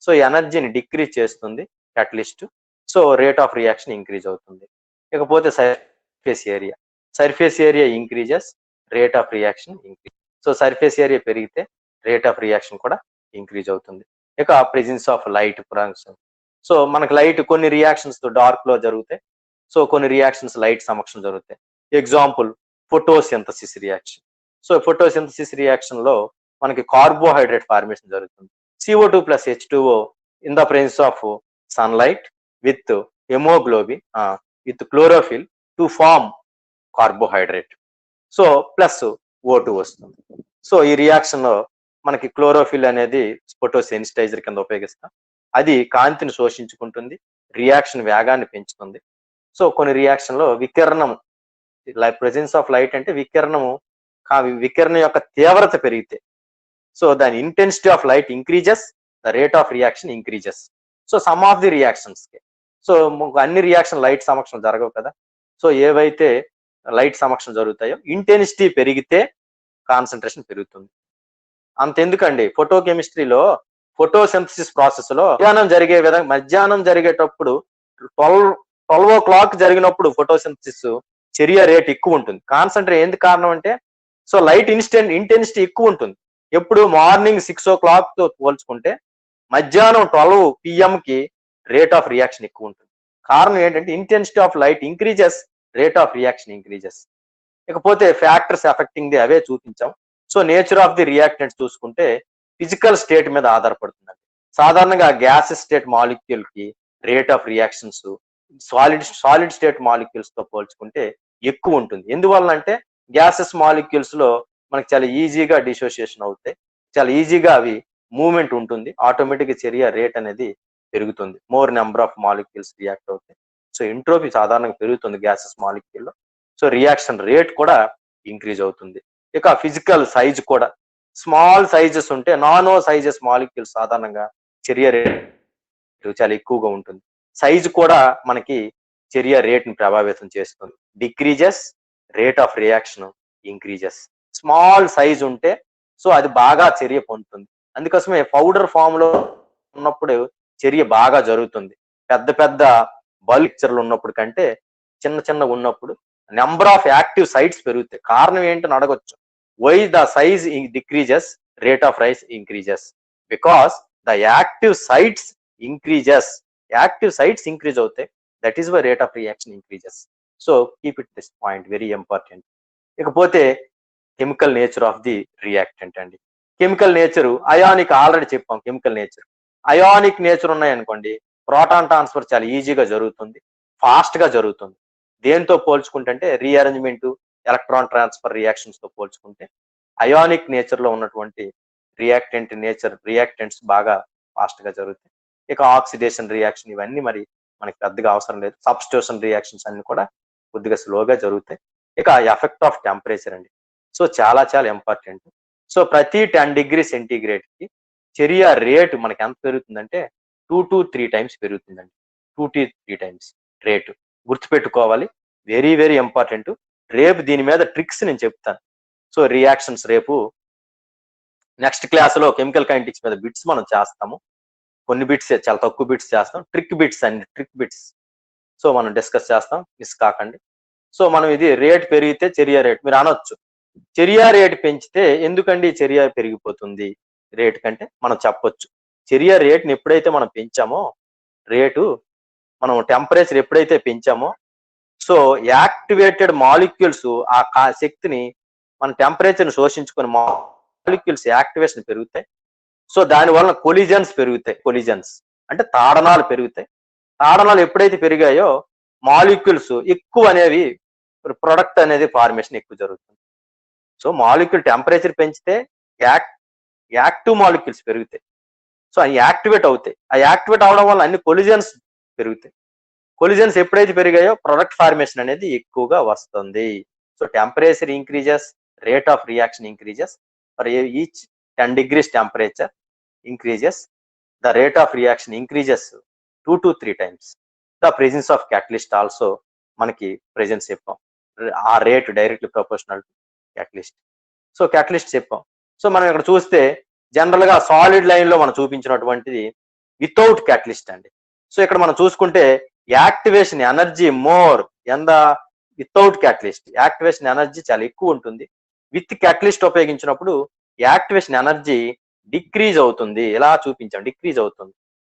సో ఎనర్జీని డిక్రీజ్ చేస్తుంది catalyst. So rate of reaction increase అవుతుంది. ఇకపోతే surface area increases, rate of reaction increase. So surface area పెరిగితే రేట్ ఆఫ్ రియాక్షన్ కూడా ఇంక్రీజ్ అవుతుంది. ఇక presence of light production. So మనకి లైట్ కొన్ని రియాక్షన్స్ డార్క్ లో జరుగుతాయి. సో కొన్ని రియాక్షన్స్ లైట్ సమక్షం జరుగుతాయి. Example photosynthesis reaction. So photosynthesis reaction లో మనకి కార్బోహైడ్రేట్ ఫార్మేషన్ జరుగుతుంది. CO2 + H2O in the presence of sunlight with haemoglobin with chlorophyll to form carbohydrate. So plus O2 వస్తుంది. So ఈ reaction లో మనకి క్లోరోఫిల్ అనేది ఫోటోసెన్సిటైజర్ కింద ఉపయోగిస్తాం. అది కాంతిని శోషించుకుంటుంది, రియాక్షన్ వేగాన్ని పెంచుతుంది. సో కొన్ని రియాక్షన్ లో వికిరణం, ప్రెజెన్స్ ఆఫ్ లైట్ అంటే వికిరణం యొక్క తీవ్రత పెరిగితే, సో దాని intensity of light increases, the rate of reaction increases. So some of the reactions కి, సో అన్ని రియాక్షన్ లైట్ సమక్షం జరగవు కదా. సో ఏవైతే లైట్ సమక్షం జరుగుతాయో ఇంటెన్సిటీ పెరిగితే కాన్సన్ట్రేషన్ పెరుగుతుంది. అంతెందుకండి, ఫోటోకెమిస్ట్రీలో ఫోటోసింథసిస్ ప్రాసెస్ లో మధ్యాహ్నం జరిగేటప్పుడు 12 o'clock జరిగినప్పుడు ఫోటోసింథసిస్ చర్య రేట్ ఎక్కువ ఉంటుంది. కాన్సన్ట్రేట్ ఎందుకు కారణం అంటే, సో లైట్ ఇంటెన్సిటీ ఎక్కువ ఉంటుంది. ఎప్పుడు మార్నింగ్ 6 o'clock తో పోల్చుకుంటే మధ్యాహ్నం 12 PM కి రేట్ ఆఫ్ రియాక్షన్ ఎక్కువ ఉంటుంది. కారణం ఏంటంటే intensity of light increases, rate of reaction increases. ఇకపోతే ఫ్యాక్టర్స్ ఎఫెక్టింగ్ ది అవే చూపించాం. So nature of the reactants చూసుకుంటే ఫిజికల్ స్టేట్ మీద ఆధారపడుతుందండి. సాధారణంగా గ్యాసెస్ స్టేట్ మాలిక్యూల్ కి rate of reactions solid state molecules తో పోల్చుకుంటే ఎక్కువ ఉంటుంది. ఎందువల్ల అంటే గ్యాసెస్ మాలిక్యూల్స్ లో మనకి చాలా ఈజీగా డిసోసియేషన్ అవుతాయి, చాలా ఈజీగా అవి మూవ్మెంట్ ఉంటుంది, ఆటోమేటిక్ చర్య రేట్ అనేది పెరుగుతుంది. More number of molecules react అవుతాయి. సో ఎంట్రోపీ సాధారణంగా పెరుగుతుంది గ్యాసెస్ మాలిక్యూల్ లో. సో రియాక్షన్ రేట్ కూడా ఇంక్రీజ్ అవుతుంది. ఇక ఫిజికల్ సైజ్ కూడా, స్మాల్ సైజెస్ ఉంటే నానో సైజెస్ మాలిక్యూల్స్ సాధారణంగా చర్య రేట్ చాలా ఎక్కువగా ఉంటుంది. సైజ్ కూడా మనకి చర్య రేట్ ని ప్రభావితం చేస్తుంది. Decreases, rate of reaction increases. Small size ఉంటే సో అది బాగా చర్య పొందుతుంది. అందుకోసమే పౌడర్ ఫామ్ లో ఉన్నప్పుడు చర్య బాగా జరుగుతుంది. పెద్ద పెద్ద బల్క్చర్లు ఉన్నప్పుడు కంటే చిన్న చిన్నగా ఉన్నప్పుడు నెంబర్ ఆఫ్ యాక్టివ్ సైట్స్ పెరుగుతాయి. కారణం ఏంటని అడగొచ్చు. Why the size decreases, rate of rise increases? Because the active sites increases. Active sites increase అవుతాయి, that is why rate of reaction increases. So keep it this point, very important. ఇకపోతే chemical nature of the reactant అండి. Chemical nature ionic already చెప్పాం. Chemical nature ionic nature ఉన్నాయనుకోండి, proton transfer చాలా ఈజీగా జరుగుతుంది, fast గా జరుగుతుంది. దేంతో పోల్చుకుంటే రీఅరేంజ్మెంట్, ఎలక్ట్రాన్ ట్రాన్స్ఫర్ రియాక్షన్స్ తో పోల్చుకుంటే అయానిక్ నేచర్ లో ఉన్నటువంటి రియాక్టెంట్స్ బాగా ఫాస్ట్ గా జరుగుతాయి. ఇక ఆక్సిడేషన్ రియాక్షన్ ఇవన్నీ మరి మనకి పెద్దగా అవసరం లేదు. సబ్స్టిట్యూషన్ రియాక్షన్స్ అన్ని కూడా కొద్దిగా స్లోగా జరుగుతాయి. ఇక ఎఫెక్ట్ ఆఫ్ టెంపరేచర్ అండి. సో చాలా చాలా ఇంపార్టెంట్. సో ప్రతి 10 డిగ్రీ సెంటీగ్రేడ్ కి చర్య రేటు మనకి ఎంత పెరుగుతుందంటే 2 to 3 times పెరుగుతుందండి. 2 to 3 times రేటు గుర్తుపెట్టుకోవాలి. Very very important. రేపు దీని మీద ట్రిక్స్ నేను చెప్తాను. సో రియాక్షన్స్ రేపు నెక్స్ట్ క్లాస్ లో కెమికల్ కైనెటిక్స్ మీద బిట్స్ మనం చేస్తాము. కొన్ని బిట్స్, చాలా తక్కువ బిట్స్ చేస్తాం. ట్రిక్ బిట్స్ సో మనం డిస్కస్ చేస్తాం, మిస్ కాకండి. సో మనం ఇది రేట్ పెరిగితే చర్య రేట్ మీరు అనొచ్చు, చర్య రేట్ పెంచితే ఎందుకండి చర్య పెరిగిపోతుంది రేట్ కంటే? మనం చెప్పొచ్చు, చర్య రేట్ని ఎప్పుడైతే మనం పెంచామో, రేటు మనం టెంపరేచర్ ఎప్పుడైతే పెంచామో, సో యాక్టివేటెడ్ మాలిక్యూల్స్ ఆ శక్తిని మన టెంపరేచర్ని శోషించుకుని మాలిక్యూల్స్ యాక్టివేషన్ పెరుగుతాయి. సో దాని వలన కొలిజన్స్ పెరుగుతాయి. కొలిజన్స్ అంటే తాడనాలు పెరుగుతాయి. తాడనాలు ఎప్పుడైతే పెరిగాయో మాలిక్యూల్స్ ఎక్కువ అనేవి, ప్రొడక్ట్ అనేది ఫార్మేషన్ ఎక్కువ జరుగుతుంది. సో మాలిక్యూల్ టెంపరేచర్ పెంచితే యాక్టివ్ మాలిక్యూల్స్ పెరుగుతాయి. సో అవి యాక్టివేట్ అవుతాయి. ఆ యాక్టివేట్ అవడం వల్ల అన్ని కొలిజన్స్ పెరుగుతాయి. కొలిజన్స్ ఎప్పుడైతే పెరిగాయో ప్రొడక్ట్ ఫార్మేషన్ అనేది ఎక్కువగా వస్తుంది. So temperature increases, rate of reaction increases. For each 10 degrees temperature increases, the rate of reaction increases 2 to 3 times. The presence of catalyst also మనకి ప్రెజెన్స్ చెప్పాం. ఆ rate directly proportional to catalyst. So catalyst చెప్పాం. So మనం ఇక్కడ చూస్తే general గా solid line లో మనం చూపించినటువంటిది వితౌట్ క్యాటలిస్ట్ అండి. సో ఇక్కడ మనం చూసుకుంటే activation energy more in the without catalyst. Activation energy చాలా ఎక్కువ ఉంటుంది. విత్ క్యాటలిస్ట్ ఉపయోగించినప్పుడు యాక్టివేషన్ ఎనర్జీ డిక్రీజ్ అవుతుంది. ఇలా చూపించాం, డిక్రీజ్ అవుతుంది.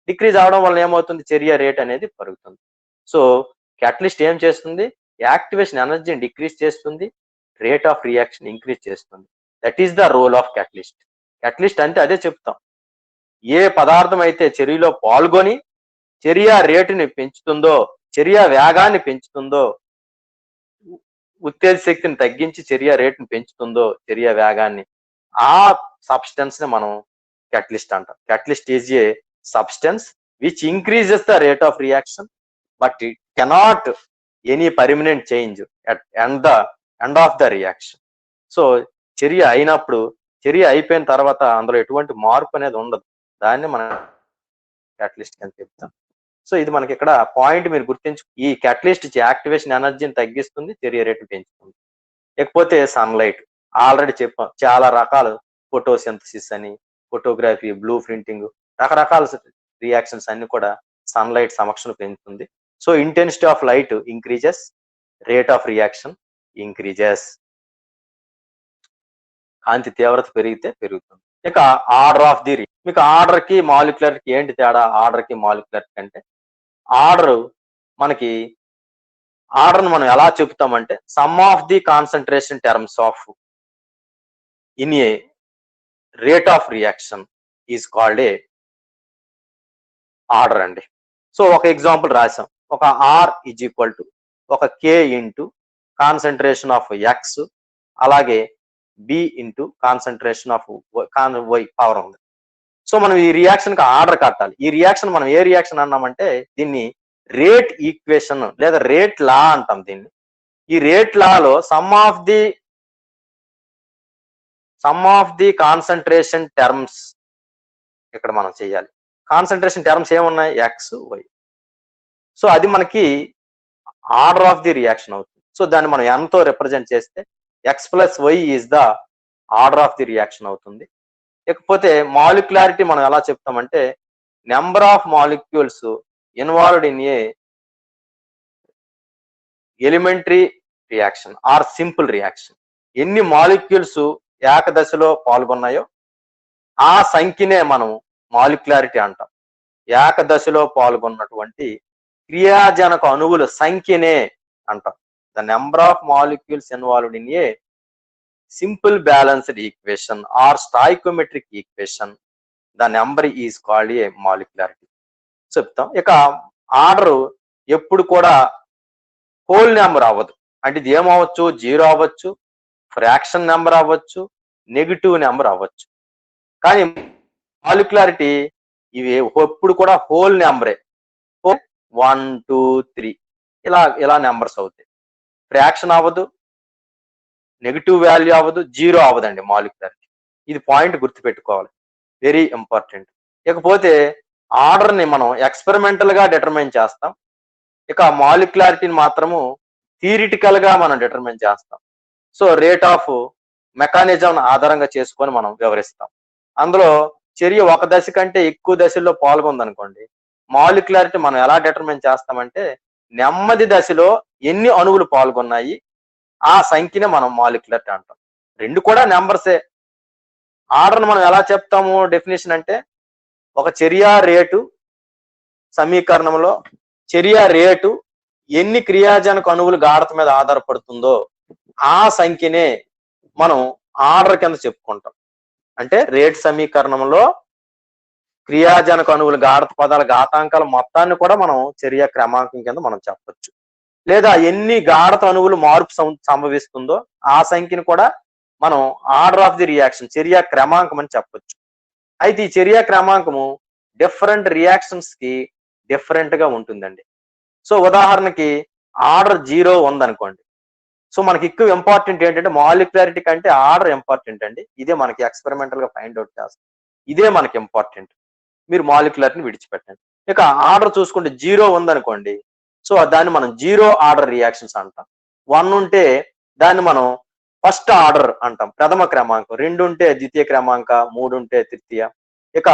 డిక్రీజ్ అవడం వల్ల ఏమవుతుంది, చర్య రేట్ అనేది పెరుగుతుంది. సో క్యాటలిస్ట్ ఏం చేస్తుంది, యాక్టివేషన్ ఎనర్జీని డిక్రీజ్ చేస్తుంది, రేట్ ఆఫ్ రియాక్షన్ ఇంక్రీజ్ చేస్తుంది. That is the role of catalyst. Catalyst అంటే అదే చెప్తాం, ఏ పదార్థం అయితే చర్యలో పాల్గొని చర్య రేటుని పెంచుతుందో, చర్య వేగాన్ని పెంచుతుందో, ఉత్తేజ శక్తిని తగ్గించి చర్య రేటుని పెంచుతుందో, చర్య వేగాన్ని, ఆ సబ్స్టెన్స్ ని మనం క్యాటలిస్ట్ అంటాం. Catalyst is a substance which increases the rate of reaction, but it cannot any permanent change at end of the reaction. So చర్య అయినప్పుడు, చర్య అయిపోయిన తర్వాత అందులో ఎటువంటి మార్పు అనేది ఉండదు. దాన్ని మనం క్యాటలిస్ట్ అని చెప్తాం. సో ఇది మనకి ఇక్కడ పాయింట్ మీరు గుర్తించు. ఈ క్యాటలిస్ట్ యాక్టివేషన్ ఎనర్జీని తగ్గిస్తుంది, చర్య రేటు పెంచుతుంది. లేకపోతే సన్లైట్ ఆల్రెడీ చెప్పాం, చాలా రకాలు, ఫోటోసింథసిస్ అని, ఫోటోగ్రఫీ, బ్లూ ప్రింటింగ్, రకరకాల రియాక్షన్స్ అన్ని కూడా సన్లైట్ సమక్షంలో పెంచుతుంది. So intensity of light increases, rate of reaction increases. కాంతి తీవ్రత పెరిగితే పెరుగుతుంది. ఇక ఆర్డర్ ఆఫ్ ది, మీకు ఆర్డర్ కి మాలిక్యులర్ కి ఏంటి తేడా? ఆర్డర్ కి మాలిక్యులర్ కి అంటే, ఆర్డర్ మనకి, ఆర్డర్ మనం ఎలా చెప్తామంటే sum of the concentration terms of in a rate of reaction is called a order అండి. సో ఒక ఎగ్జాంపుల్ రాసాం, ఒక ఆర్ ఈజ్ ఈక్వల్ టు ఒక k into concentration of x, అలాగే b into concentration of y power ఉంది. So మనం ఈ reaction కి ఆర్డర్ కట్టాలి. ఈ రియాక్షన్ మనం ఏ రియాక్షన్ అన్నామంటే దీన్ని రేట్ ఈక్వేషన్ లేదా రేట్ లా అంటాం దీన్ని. ఈ రేట్ లాలో sum of the concentration terms ఇక్కడ మనం చేయాలి. కాన్సన్ట్రేషన్ టర్మ్స్ ఏమున్నాయి? X, y. సో అది మనకి ఆర్డర్ ఆఫ్ ది రియాక్షన్ అవుతుంది. సో దాన్ని మనం ఎంతో రిప్రజెంట్ చేస్తే x plus y is the order of the reaction అవుతుంది. ఇకపోతే మాలిక్యులారిటీ మనం ఎలా చెప్తామంటే number of molecules involved in a elementary reaction or simple reaction. ఎన్ని మాలిక్యూల్స్ ఏకదశలో పాల్గొన్నాయో ఆ సంఖ్యనే మనం మాలిక్యులారిటీ అంటాం. ఏకదశలో పాల్గొన్నటువంటి క్రియాజనక అణువుల సంఖ్యనే అంటాం. The number of molecules involved in a simple balanced equation or stoichiometric equation, the number is called a molecularity చెప్తాం. ఇక ఆర్డర్ ఎప్పుడు కూడా హోల్ నెంబర్ అవ్వదు. అంటే ఇది ఏమవచ్చు, 0 అవ్వచ్చు, ఫ్రాక్షన్ నెంబర్ అవ్వచ్చు, నెగిటివ్ నెంబర్ అవ్వచ్చు. కానీ మాలిక్యులారిటీ ఇవి ఎప్పుడు కూడా హోల్ నెంబరే. 1 2 3 ఇలా నెంబర్స్ అవుతాయి. ఫ్రాక్షన్ అవ్వదు, నెగిటివ్ వాల్యూ అవ్వదు, 0 అవ్వదండి మాలిక్యులారిటీ. ఇది పాయింట్ గుర్తుపెట్టుకోవాలి, వెరీ ఇంపార్టెంట్. ఇకపోతే ఆర్డర్ ని మనం ఎక్స్పెరిమెంటల్ గా డిటర్మైన్ చేస్తాం. ఇక మాలిక్యులారిటీని మాత్రము థియరిటికల్ గా మనం డిటర్మైన్ చేస్తాం. సో రేట్ ఆఫ్ మెకానిజం ఆధారంగా చేసుకొని మనం వివరిస్తాం. అందులో చర్య ఒక దశ కంటే ఎక్కువ దశల్లో పాల్గొందనుకోండి, మాలిక్యులారిటీ మనం ఎలా డిటర్మైన్ చేస్తామంటే నెమ్మది దశలో ఎన్ని అణువులు పాల్గొన్నాయి ఆ సంఖ్యనే మనం మాలిక్యులారిటీ అంటాం. రెండు కూడా నెంబర్సే. ఆర్డర్ మనం ఎలా చెప్తాము డెఫినేషన్ అంటే ఒక చర్య రేటు సమీకరణంలో చర్య రేటు ఎన్ని క్రియాజనక అణువులు గాఢత మీద ఆధారపడుతుందో ఆ సంఖ్యనే మనం ఆర్డర్ కింద చెప్పుకుంటాం. అంటే రేట్ సమీకరణంలో క్రియాజనక అణువులు గాఢత పదాల ఘాతాంకాల మొత్తాన్ని కూడా మనం చర్య క్రమాంకం కింద మనం చెప్పొచ్చు. లేదా ఎన్ని గాఢత అణువులు మార్పు సంభవిస్తుందో ఆ సంఖ్యను కూడా మనం ఆర్డర్ ఆఫ్ ది రియాక్షన్ చర్య క్రమాంకం అని చెప్పొచ్చు. అయితే ఈ చర్య క్రమాంకము డిఫరెంట్ రియాక్షన్స్ కి డిఫరెంట్ గా ఉంటుందండి. సో ఉదాహరణకి ఆర్డర్ 0 ఉందనుకోండి. సో మనకి ఎక్కువ ఇంపార్టెంట్ ఏంటంటే మాలిక్యులారిటీ కంటే ఆర్డర్ ఇంపార్టెంట్ అండి. ఇదే మనకి ఎక్స్పెరిమెంటల్ గా ఫైండ్ అవుట్ చేస్తాం. ఇదే మనకి ఇంపార్టెంట్. మీరు మాలిక్యులారిటీని విడిచిపెట్టండి. ఇక ఆర్డర్ చూసుకుంటే 0 ఉందనుకోండి. సో దాన్ని మనం 0 ఆర్డర్ రియాక్షన్స్ అంటాం. 1 ఉంటే దాన్ని మనం ఫస్ట్ ఆర్డర్ అంటాం, ప్రథమ క్రమాంకం. 2 ఉంటే ద్వితీయ క్రమాంక, 3 ఉంటే తృతీయ. ఇక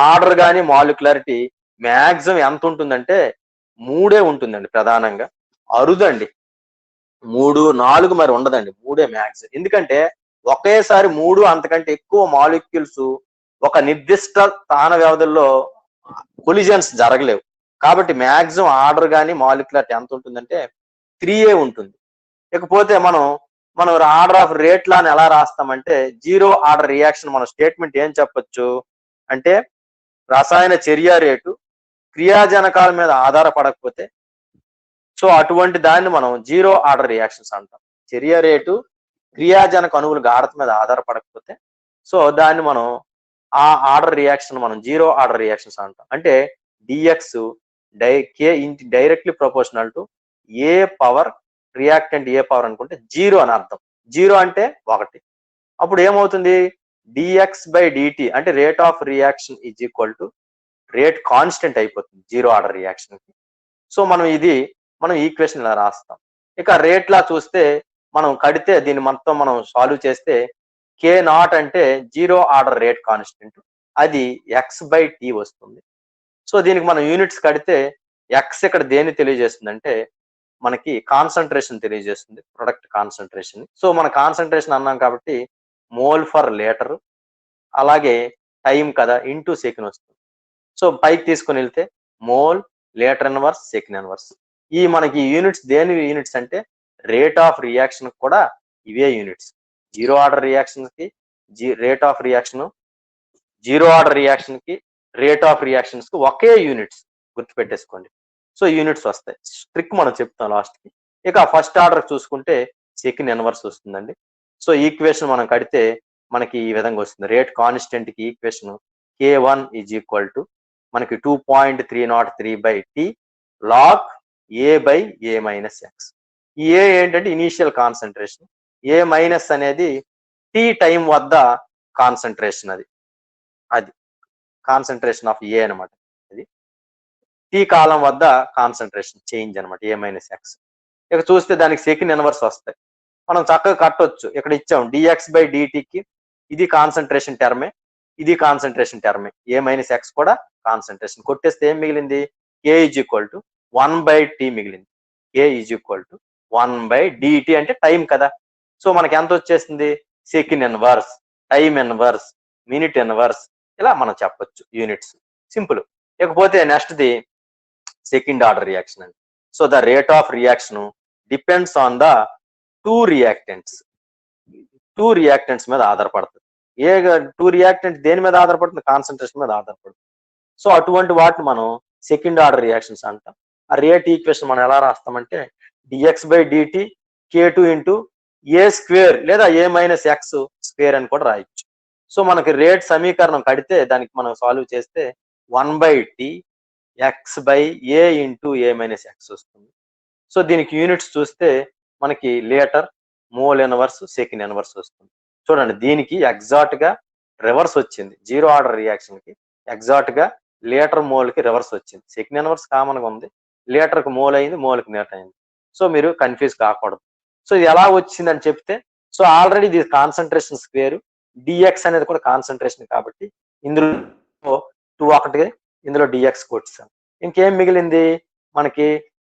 ఆర్డర్ కానీ మాలిక్యులారిటీ మ్యాక్సిమం ఎంత ఉంటుందంటే 3 ఉంటుందండి ప్రధానంగా. అరుదండి 3 4 మరి ఉండదండి, 3 మ్యాక్స్. ఎందుకంటే ఒకేసారి 3 అంతకంటే ఎక్కువ మాలిక్యూల్స్ ఒక నిర్దిష్ట స్థాన వ్యవధుల్లో కొలిజన్స్ జరగలేవు. కాబట్టి మ్యాక్సిమం ఆర్డర్ కానీ మాలిక్యులారిటీ ఎంత ఉంటుందంటే 3 ఉంటుంది. ఇకపోతే మనం ఆర్డర్ ఆఫ్ రేట్ లాని ఎలా రాస్తామంటే 0 ఆర్డర్ రియాక్షన్ మన స్టేట్మెంట్ ఏం చెప్పొచ్చు అంటే రసాయన చర్య రేటు క్రియాజనకాల మీద ఆధారపడకపోతే సో అటువంటి దాన్ని మనం 0 ఆర్డర్ రియాక్షన్స్ అంటాం. చర్య రేటు క్రియాజనక అణువుల గాఢత మీద ఆధారపడకపోతే సో దాన్ని మనం ఆ ఆర్డర్ రియాక్షన్ మనం 0 ఆర్డర్ రియాక్షన్స్ అంటాం. అంటే dx directly proportional to A power reactant A power అనుకుంటే 0 అని అర్థం. 0 అంటే 1. అప్పుడు ఏమవుతుంది, డిఎక్స్ బై డిటి అంటే rate of reaction is equal to rate constant అయిపోతుంది 0 ఆర్డర్ రియాక్షన్ కి. సో మనం ఈక్వేషన్ ఇలా రాస్తాం. ఇక రేట్ లా చూస్తే మనం కడితే దీన్ని మొత్తం మనం సాల్వ్ చేస్తే K0 అంటే 0 ఆర్డర్ రేట్ కాన్స్టెంట్, అది x/t వస్తుంది. సో దీనికి మనం యూనిట్స్ కడితే x ఇక్కడ దేన్ని తెలియజేస్తుంది అంటే మనకి కాన్సన్ట్రేషన్ తెలియజేస్తుంది, ప్రొడక్ట్ కాన్సన్ట్రేషన్. సో మన కాన్సన్ట్రేషన్ అన్నాం కాబట్టి మోల్ ఫర్ లీటర్, అలాగే టైం కదా ఇంటూ సెకండ్ వస్తుంది. సో పైకి తీసుకొని వెళ్తే mole, litre inverse, second inverse. ఈ మనకి యూనిట్స్ దేని యూనిట్స్ అంటే రేట్ ఆఫ్ రియాక్షన్ కూడా ఇవే యూనిట్స్. 0 ఆర్డర్ రియాక్షన్ కి rate of reaction, 0 order reaction కి రేట్ ఆఫ్ రియాక్షన్స్ కి ఒకే యూనిట్స్ గుర్తుపెట్టేసుకోండి. సో యూనిట్స్ వస్తాయి. ట్రిక్ మనం చెప్తాం లాస్ట్ కి. ఇక ఫస్ట్ ఆర్డర్ చూసుకుంటే సెకండ్ ఇన్వర్స్ వస్తుందండి. సో ఈక్వేషన్ మనం కడితే మనకి ఈ విధంగా వస్తుంది. రేట్ కాన్స్టెంట్ కి equation K1 is equal to మనకి 2.303/t log A/A-x. ఈ ఏ ఏంటంటే ఇనీషియల్ కాన్సన్ట్రేషన్, ఏ మైనస్ అనేది టీ టైం వద్ద కాన్సన్ట్రేషన్, అది కాన్సన్ట్రేషన్ ఆఫ్ ఏ అనమాట. అది టీ కాలం వద్ద కాన్సన్ట్రేషన్ చేంజ్ అనమాట, A-x. ఇక చూస్తే దానికి సెకండ్ ఇన్వర్స్ వస్తాయి. మనం చక్కగా కట్టొచ్చు. ఇక్కడ ఇచ్చాం dx/dtకి ఇది కాన్సన్ట్రేషన్ టర్మే, ఇది కాన్సన్ట్రేషన్ టర్మే. A - x కూడా కాన్సన్ట్రేషన్. కొట్టేస్తే ఏం మిగిలింది? K = 1/t మిగిలింది. K = 1/dt అంటే టైం కదా. సో మనకి ఎంత వచ్చేసింది? Second inverse, time inverse, minute inverse, ఇలా మనం చెప్పొచ్చు యూనిట్స్. సింపుల్. ఇకపోతే నెక్స్ట్ది సెకండ్ ఆర్డర్ రియాక్షన్ అండి. So the rate of reaction depends on the two reactants మీద ఆధారపడుతుంది. టూ రియాక్టెంట్ దేని మీద ఆధారపడుతుంది? కాన్సన్ట్రేషన్ మీద ఆధారపడుతుంది. సో అటువంటి వాటిని మనం సెకండ్ ఆర్డర్ రియాక్షన్స్ అంటాం. ఆ రేట్ ఈక్వేషన్ మనం ఎలా రాస్తామంటే dx/dt K2 × A² లేదా A-x² అని కూడా రాయొచ్చు. సో మనకి రేట్ సమీకరణం కడితే దానికి మనం సాల్వ్ చేస్తే 1/t x/A × A-x వస్తుంది. సో దీనికి యూనిట్స్ చూస్తే మనకి litre, mole inverse, second inverse వస్తుంది. చూడండి దీనికి ఎగ్జాక్ట్ గా రివర్స్ వచ్చింది. జీరో ఆర్డర్ రియాక్షన్ కి ఎగ్జాక్ట్ గా లీటర్ మోల్ కి రివర్స్ వచ్చింది. సెకండ్ ఇన్వర్స్ కామన్ గా ఉంది, లీటర్ కి మోల్ అయింది, మోల్ కి లీటర్ అయింది. సో మీరు కన్ఫ్యూజ్ కాకూడదు. సో ఇది ఎలా వచ్చిందని చెప్తే, సో ఆల్రెడీ ఇది కాన్సన్ట్రేషన్ స్క్వేర్, డిఎక్స్ అనేది కూడా కాన్సన్ట్రేషన్ కాబట్టి ఇందులో 2 ఒకటి, ఇందులో డిఎక్స్ కొట్టాం. ఇంకేం మిగిలింది మనకి?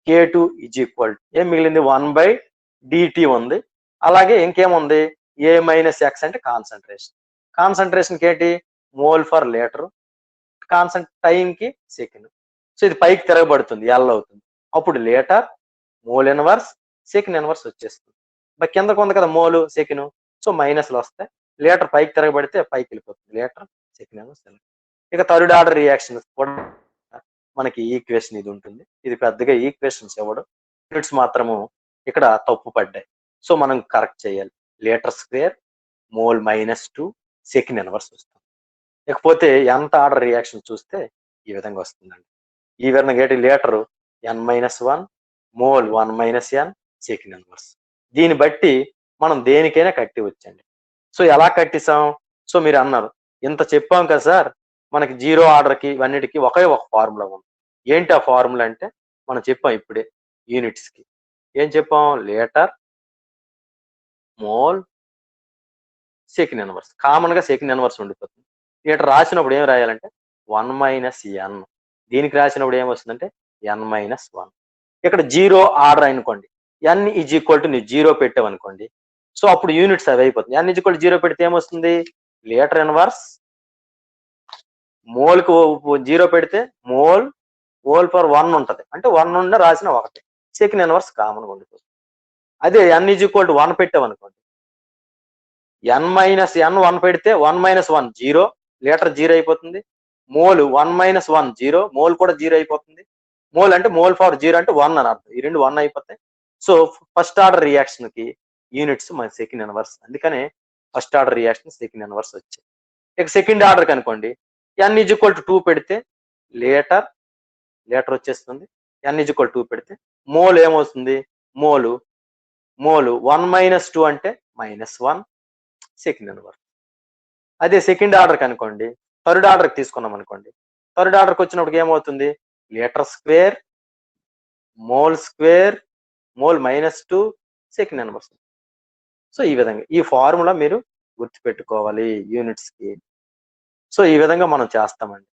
K2 = ఏం మిగిలింది? 1/dt ఉంది. అలాగే ఇంకేముంది? A-x అంటే కాన్సన్ట్రేషన్. కాన్సన్ట్రేషన్ ఏంటి? మోల్ ఫర్ లీటర్, టైం కి సెకండ్. సో ఇది పైకి తిరగబడుతుంది, ఎల్ అవుతుంది. అప్పుడు litre, mole inverse, second inverse వచ్చేస్తుంది. కిందకు ఉంది కదా మోలు, సెకండ్. సో మైనస్లు వస్తాయి. లీటర్ పైకి తిరగబడితే పైకి వెళ్ళిపోతుంది, లీటర్, సెకండ్ ఇన్వర్స్. ఇక థర్డ్ ఆర్డర్ రియాక్షన్ కూడా మనకి ఈక్వేషన్ ఇది ఉంటుంది. ఇది పెద్దగా ఈక్వేషన్స్ ఇవ్వడం, యూనిట్స్ మాత్రము ఇక్కడ తప్పు పడ్డాయి. సో మనం కరెక్ట్ చేయాలి. లీటర్², మోల్ -2, సెకండ్ ఇన్వర్స్ వస్తుంది. ఇకపోతే ఎంత ఆర్డర్ రియాక్షన్ చూస్తే ఈ విధంగా వస్తుందండి. ఈ విధంగా ఏంటి? Litre n-1, mole 1 - n, second inverse. దీన్ని బట్టి మనం దేనికైనా కట్టి వచ్చండి. సో ఎలా కట్టిసాం? సో మీరు అన్నారు ఇంత చెప్పాం కదా సార్, మనకి జీరో ఆర్డర్కి ఇవన్నిటికి ఒకే ఒక ఫార్ములా ఉంది. ఏంటి ఆ ఫార్ములా అంటే మనం చెప్పాం ఇప్పుడే యూనిట్స్కి. ఏం చెప్పాం? Litre, mole, second inverse. Common గా సెకండ్ ఇన్వర్స్ ఉండిపోతుంది. లీటర్ రాసినప్పుడు ఏం రాయాలంటే 1 - n. దీనికి రాసినప్పుడు ఏం వస్తుందంటే n-1. ఇక్కడ జీరో ఆర్డర్ అనుకోండి, n = నువ్వు జీరో పెట్టావనుకోండి, సో అప్పుడు యూనిట్స్ అవి అయిపోతుంది. n = 0 పెడితే ఏమొస్తుంది? Litre inverse. మోల్ కు 0 పెడితే మోల్ ఫర్ 1 ఉంటది, అంటే 1 ఉండ రాసిన 1. సెకండ్ ఇన్వర్స్ కామన్ గా ఉండిపోతుంది. అదే n = 1 పెట్టావనుకోండి, n - 1 పెడితే 1 - 1 0, లీటర్ 0 అయిపోతుంది. మోల్ 1 - 1 0, మోల్ కూడా 0 అయిపోతుంది. మోల్ అంటే మోల్ ఫర్ 0 అంటే 1 అని అర్థం. ఈ రెండు 1 అయిపోతాయి. సో ఫస్ట్ ఆర్డర్ రియాక్షన్ కి యూనిట్స్ మన సెకండ్ ఇన్వర్స్. అందుకనే first order reaction second inverse వచ్చాయి. ఇక సెకండ్ ఆర్డర్ కనుకోండి, n = 2 పెడితే లీటర్ వచ్చేస్తుంది. n = 2 పెడితే మోల్ ఏమవుతుంది? మోల్ 1 - 2 అంటే -1, సెకండ్ ఇన్వర్స్. అదే సెకండ్ ఆర్డర్ కనుకోండి, థర్డ్ ఆర్డర్ తీసుకున్నాం అనుకోండి, థర్డ్ ఆర్డర్కి వచ్చినప్పుడు ఏమవుతుంది? లీటర్², మోల్ -2, సెకండ్ ఇన్వర్స్. సో ఈ విధంగా ఈ ఫార్ములా మీరు గుర్తుపెట్టుకోవాలి యూనిట్స్ కి. సో ఈ విధంగా మనం చేస్తామండి.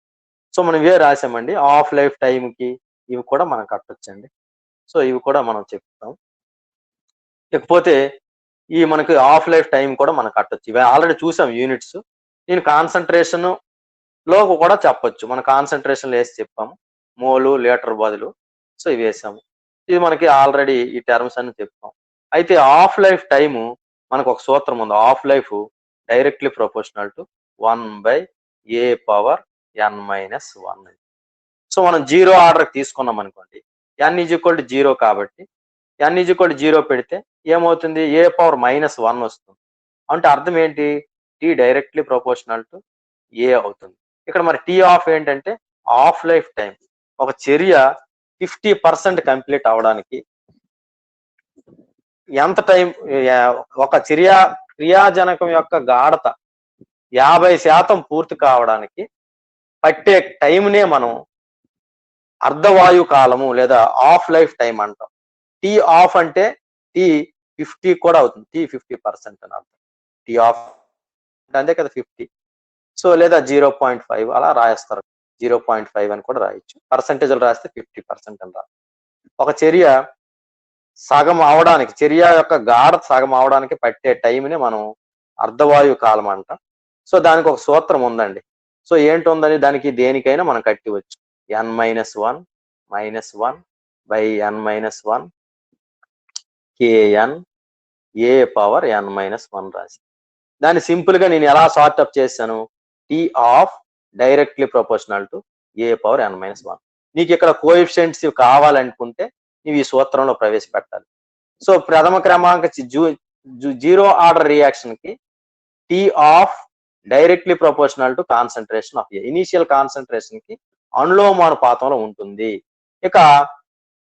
సో మనం ఇవే రాసామండి. హాఫ్ లైఫ్ టైం కి ఇవి కూడా మనం కట్టొచ్చండి. సో ఇవి కూడా మనం చెప్తాం. ఇకపోతే ఈ మనకి హాఫ్ లైఫ్ టైం కూడా మనం కట్టొచ్చు. ఇవి ఆల్రెడీ చూసాం యూనిట్స్. నేను కాన్సన్ట్రేషన్ లో కూడా చెప్పొచ్చు. మన కాన్సన్ట్రేషన్ వేసి చెప్పాము, మోలు, లీటర్ బదులు. సో ఇవి వేసాము. ఇది మనకి ఆల్రెడీ ఈ టర్మ్స్ అని చెప్తాం. అయితే హాఫ్ లైఫ్ టైము మనకు ఒక సూత్రం ఉంది. Half life directly proportional to 1/A⁻n-1. So మనం జీరో ఆర్డర్ తీసుకున్నాం అనుకోండి, n = 0 కాబట్టి n = 0 పెడితే ఏమవుతుంది? A⁻−1 వస్తుంది. అంటే అర్థం ఏంటి? t directly proportional to a అవుతుంది. ఇక్కడ మరి టీ ఆఫ్ ఏంటంటే హాఫ్ లైఫ్ టైం. ఒక చర్య 50% కంప్లీట్ అవడానికి ఎంత టైం? ఒక క్రియాజనకం యొక్క గాఢత 50% పూర్తి కావడానికి పట్టే టైంనే మనం అర్ధవాయు కాలము లేదా ఆఫ్ లైఫ్ టైం అంటాం. టీ ఆఫ్ అంటే టీ 50 కూడా అవుతుంది. T 50% అని అర్థం. T ఆఫ్ అంతే కదా 50. సో లేదా 0.5 అలా రాస్తారు. 0.5 అని కూడా రాయొచ్చు. పర్సంటేజ్లు రాస్తే 50% అని రాదు. ఒక చర్య సగం అవడానికి, చర్య యొక్క గాఢత సగం అవడానికి పట్టే టైంని మనం అర్ధవాయు కాలం అంటాం. సో దానికి ఒక సూత్రం ఉందండి. సో ఏంటి ఉందని దానికి దేనికైనా మనం కట్టివచ్చు. n-1 -1 by n-1 kn a power n-1 రాసి దాన్ని సింపుల్ గా నేను ఎలా సార్ట్ అప్ చేశాను, T of directly proportional to a power n-1. నీకు ఇక్కడ కోఎఫిషియెంట్స్ కావాలనుకుంటే నీవు ఈ సూత్రంలో ప్రవేశపెట్టాలి. సో ప్రథమ క్రమాంక జీరో ఆర్డర్ రియాక్షన్ కి T of directly proportional to concentration of A, initial concentration కి అనులోమానుపాతంలో ఉంటుంది. ఇక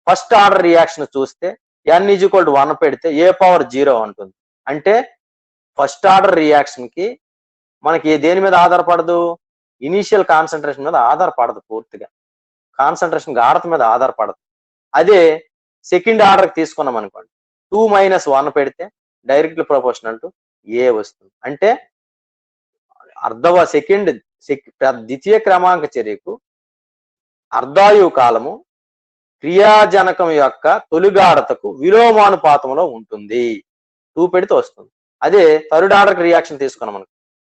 ఫస్ట్ ఆర్డర్ రియాక్షన్ చూస్తే n = 1 పెడితే a పవర్ 0 ఉంటుంది. అంటే ఫస్ట్ ఆర్డర్ రియాక్షన్ కి మనకి దేని మీద ఆధారపడదు, ఇనీషియల్ కాన్సన్ట్రేషన్ మీద ఆధారపడదు, పూర్తిగా కాన్సన్ట్రేషన్ గాఢత మీద ఆధారపడదు. అదే సెకండ్ ఆర్డర్ కి తీసుకున్నాం అనుకోండి, 2 - 1 పెడితే డైరెక్ట్లీ ప్రపోర్షనల్ టు a వస్తుంది. అంటే ద్వితీయ క్రమాంక చర్యకు అర్ధాయు కాలము క్రియాజనకం యొక్క తొలి గాఢతకు విలోమానుపాతంలో ఉంటుంది. 2 పెడితే వస్తుంది. అదే థర్డ్ ఆర్డర్ రియాక్షన్ తీసుకున్నాం మనకు,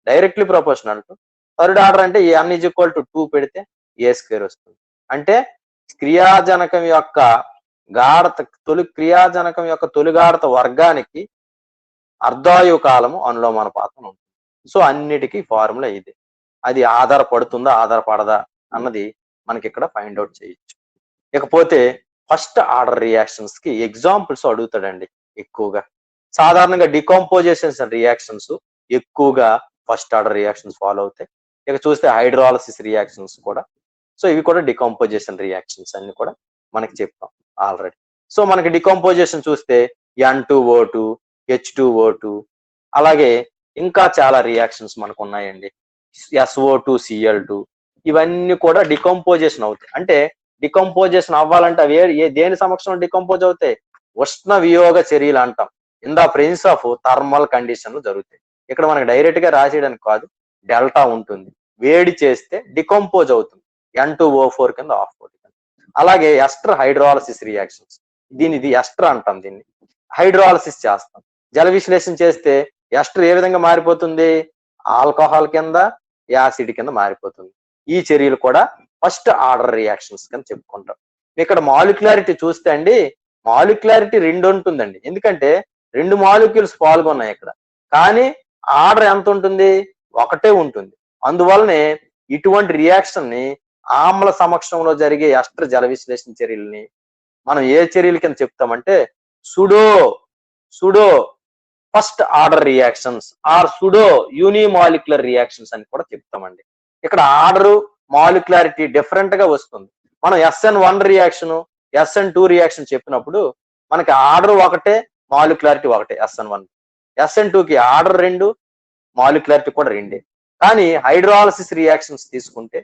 directly proportional to third order అంటే n = 2 పెడితే a² వస్తుంది. అంటే క్రియాజనకం యొక్క గాఢత తొలి గాఢత వర్గానికి అర్ధాయు కాలము అనులోమానుపాతం ఉంటుంది. సో అన్నిటికీ ఫార్ములా ఇది. అది ఆధారపడుతుందా ఆధారపడదా అన్నది మనకి ఇక్కడ ఫైండ్ అవుట్ చేయొచ్చు. ఇకపోతే ఫస్ట్ ఆర్డర్ రియాక్షన్స్ కి ఎగ్జాంపుల్స్ అడుగుతాడండి ఎక్కువగా. సాధారణంగా డికంపోజిషన్స్ అండ్ రియాక్షన్స్ ఎక్కువగా ఫస్ట్ ఆర్డర్ రియాక్షన్స్ ఫాలో అవుతాయి. ఇక చూస్తే హైడ్రాలసిస్ రియాక్షన్స్ కూడా, సో ఇవి కూడా డికంపోజిషన్ రియాక్షన్స్ అన్ని కూడా మనకి చెప్తాం ఆల్రెడీ. సో మనకి డికంపోజిషన్ చూస్తే N2O2, H2O2, అలాగే ఇంకా చాలా రియాక్షన్స్ మనకు ఉన్నాయండి. SO2Cl2, ఇవన్నీ కూడా డికంపోజిషన్ అవుతాయి. అంటే డికంపోజిషన్ అవ్వాలంటే అవి దేని సమక్షంలో డికంపోజ్ అవుతాయి, ఉష్ణ వియోగ చర్యలు అంటాం. In the presence of thermal కండిషన్లు జరుగుతాయి. ఇక్కడ మనకి డైరెక్ట్ గా రాసేయడానికి కాదు, డెల్టా ఉంటుంది. వేడి చేస్తే డికంపోజ్ అవుతుంది, N2O4 కింద ఆఫ్ అవుతుంది. అలాగే ఎస్టర్ హైడ్రాలసిస్ రియాక్షన్స్, ఇది ఎస్టర్ అంటాం. దీన్ని హైడ్రాలసిస్ చేస్తాం. జల విశ్లేషణ చేస్తే ఎస్టర్ ఏ విధంగా మారిపోతుంది, ఆల్కహాల్ కింద యాసిడ్ కింద మారిపోతుంది. ఈ చర్యలు కూడా ఫస్ట్ ఆర్డర్ రియాక్షన్స్ కింద చెప్పుకుంటాం. ఇక్కడ మాలిక్యులారిటీ చూస్తే అండి, మాలిక్యులారిటీ 2 ఉంటుందండి. ఎందుకంటే 2 మాలిక్యూల్స్ పాల్గొన్నాయి ఇక్కడ, కానీ ఆర్డర్ ఎంత ఉంటుంది, 1 ఉంటుంది. అందువల్లనే ఇటువంటి రియాక్షన్ ని ఆమ్ల సమక్షంలో జరిగే ఎస్టర్ జల విశ్లేషణ చర్యల్ని మనం ఏ చర్యల కింద చెప్తామంటే pseudo first order reactions or pseudo unimolecular reactions అని కూడా చెప్తామండి. ఇక్కడ ఆర్డర్ మాలిక్యులారిటీ డిఫరెంట్ గా వస్తుంది. మనం SN1 రియాక్షన్, SN2 రియాక్షన్ చెప్పినప్పుడు మనకి ఆర్డర్ 1, మాలిక్యులారిటీ 1 SN1. SN2కి ఆర్డర్ 2, మాలిక్యులారిటీ కూడా 2. కానీ హైడ్రాలసిస్ రియాక్షన్స్ తీసుకుంటే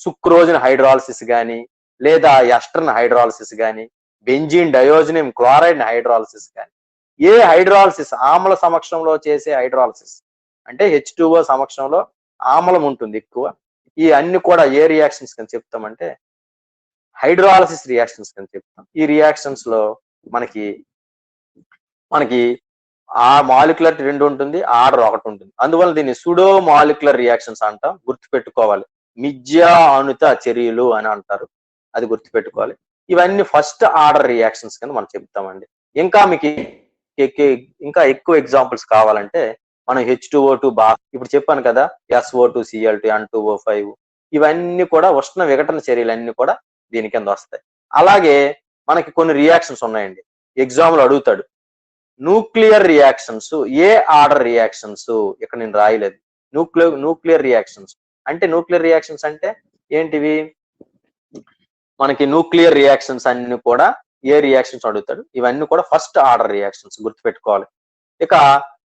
సుక్రోజిన్ హైడ్రాలసిస్ కానీ, లేదా ఎస్టర్న్ హైడ్రాలసిస్ కానీ, బెంజీన్ డయోజనియం క్లోరైడ్ హైడ్రాలసిస్ కానీ, ఏ హైడ్రాలసిస్ ఆమ్ల సమక్షంలో చేసే హైడ్రాలసిస్ అంటే H2O సమక్షంలో ఆమ్లం ఉంటుంది ఎక్కువ. ఈ అన్ని కూడా ఏ రియాక్షన్స్ కింద చెప్తామంటే హైడ్రాలసిస్ రియాక్షన్స్ కింద చెప్తాం. ఈ రియాక్షన్స్ లో మనకి ఆ మాలిక్యులర్ 2 ఉంటుంది, ఆర్డర్ 1 ఉంటుంది. అందువల్ల దీన్ని సుడో మాలిక్యులర్ రియాక్షన్స్ అంటాం. గుర్తుపెట్టుకోవాలి, మిథ్యా అణుత చర్యలు అని అంటారు, అది గుర్తుపెట్టుకోవాలి. ఇవన్నీ ఫస్ట్ ఆర్డర్ రియాక్షన్స్ కింద మనం చెప్తామండి. ఇంకా మీకు ఇంకా ఎక్కువ ఎగ్జాంపుల్స్ కావాలంటే మనం H2O2 ఇప్పుడు చెప్పాను కదా, SO2Cl2, N2O5, ఇవన్నీ కూడా ఉష్ణ విఘటన చర్యలు అన్ని కూడా దీని కింద వస్తాయి. అలాగే మనకి కొన్ని రియాక్షన్స్ ఉన్నాయండి, ఎగ్జామ్లో అడుగుతాడు. న్యూక్లియర్ రియాక్షన్స్, ఏ ఆర్డర్ రియాక్షన్స్, ఇక్కడ నేను రాయలేదు. న్యూక్లియర్ రియాక్షన్స్ అంటే ఏంటివి, మనకి న్యూక్లియర్ రియాక్షన్స్ అన్ని కూడా ఏ రియాక్షన్స్ అడుగుతాడు, ఇవన్నీ కూడా ఫస్ట్ ఆర్డర్ రియాక్షన్స్ గుర్తుపెట్టుకోవాలి. ఇక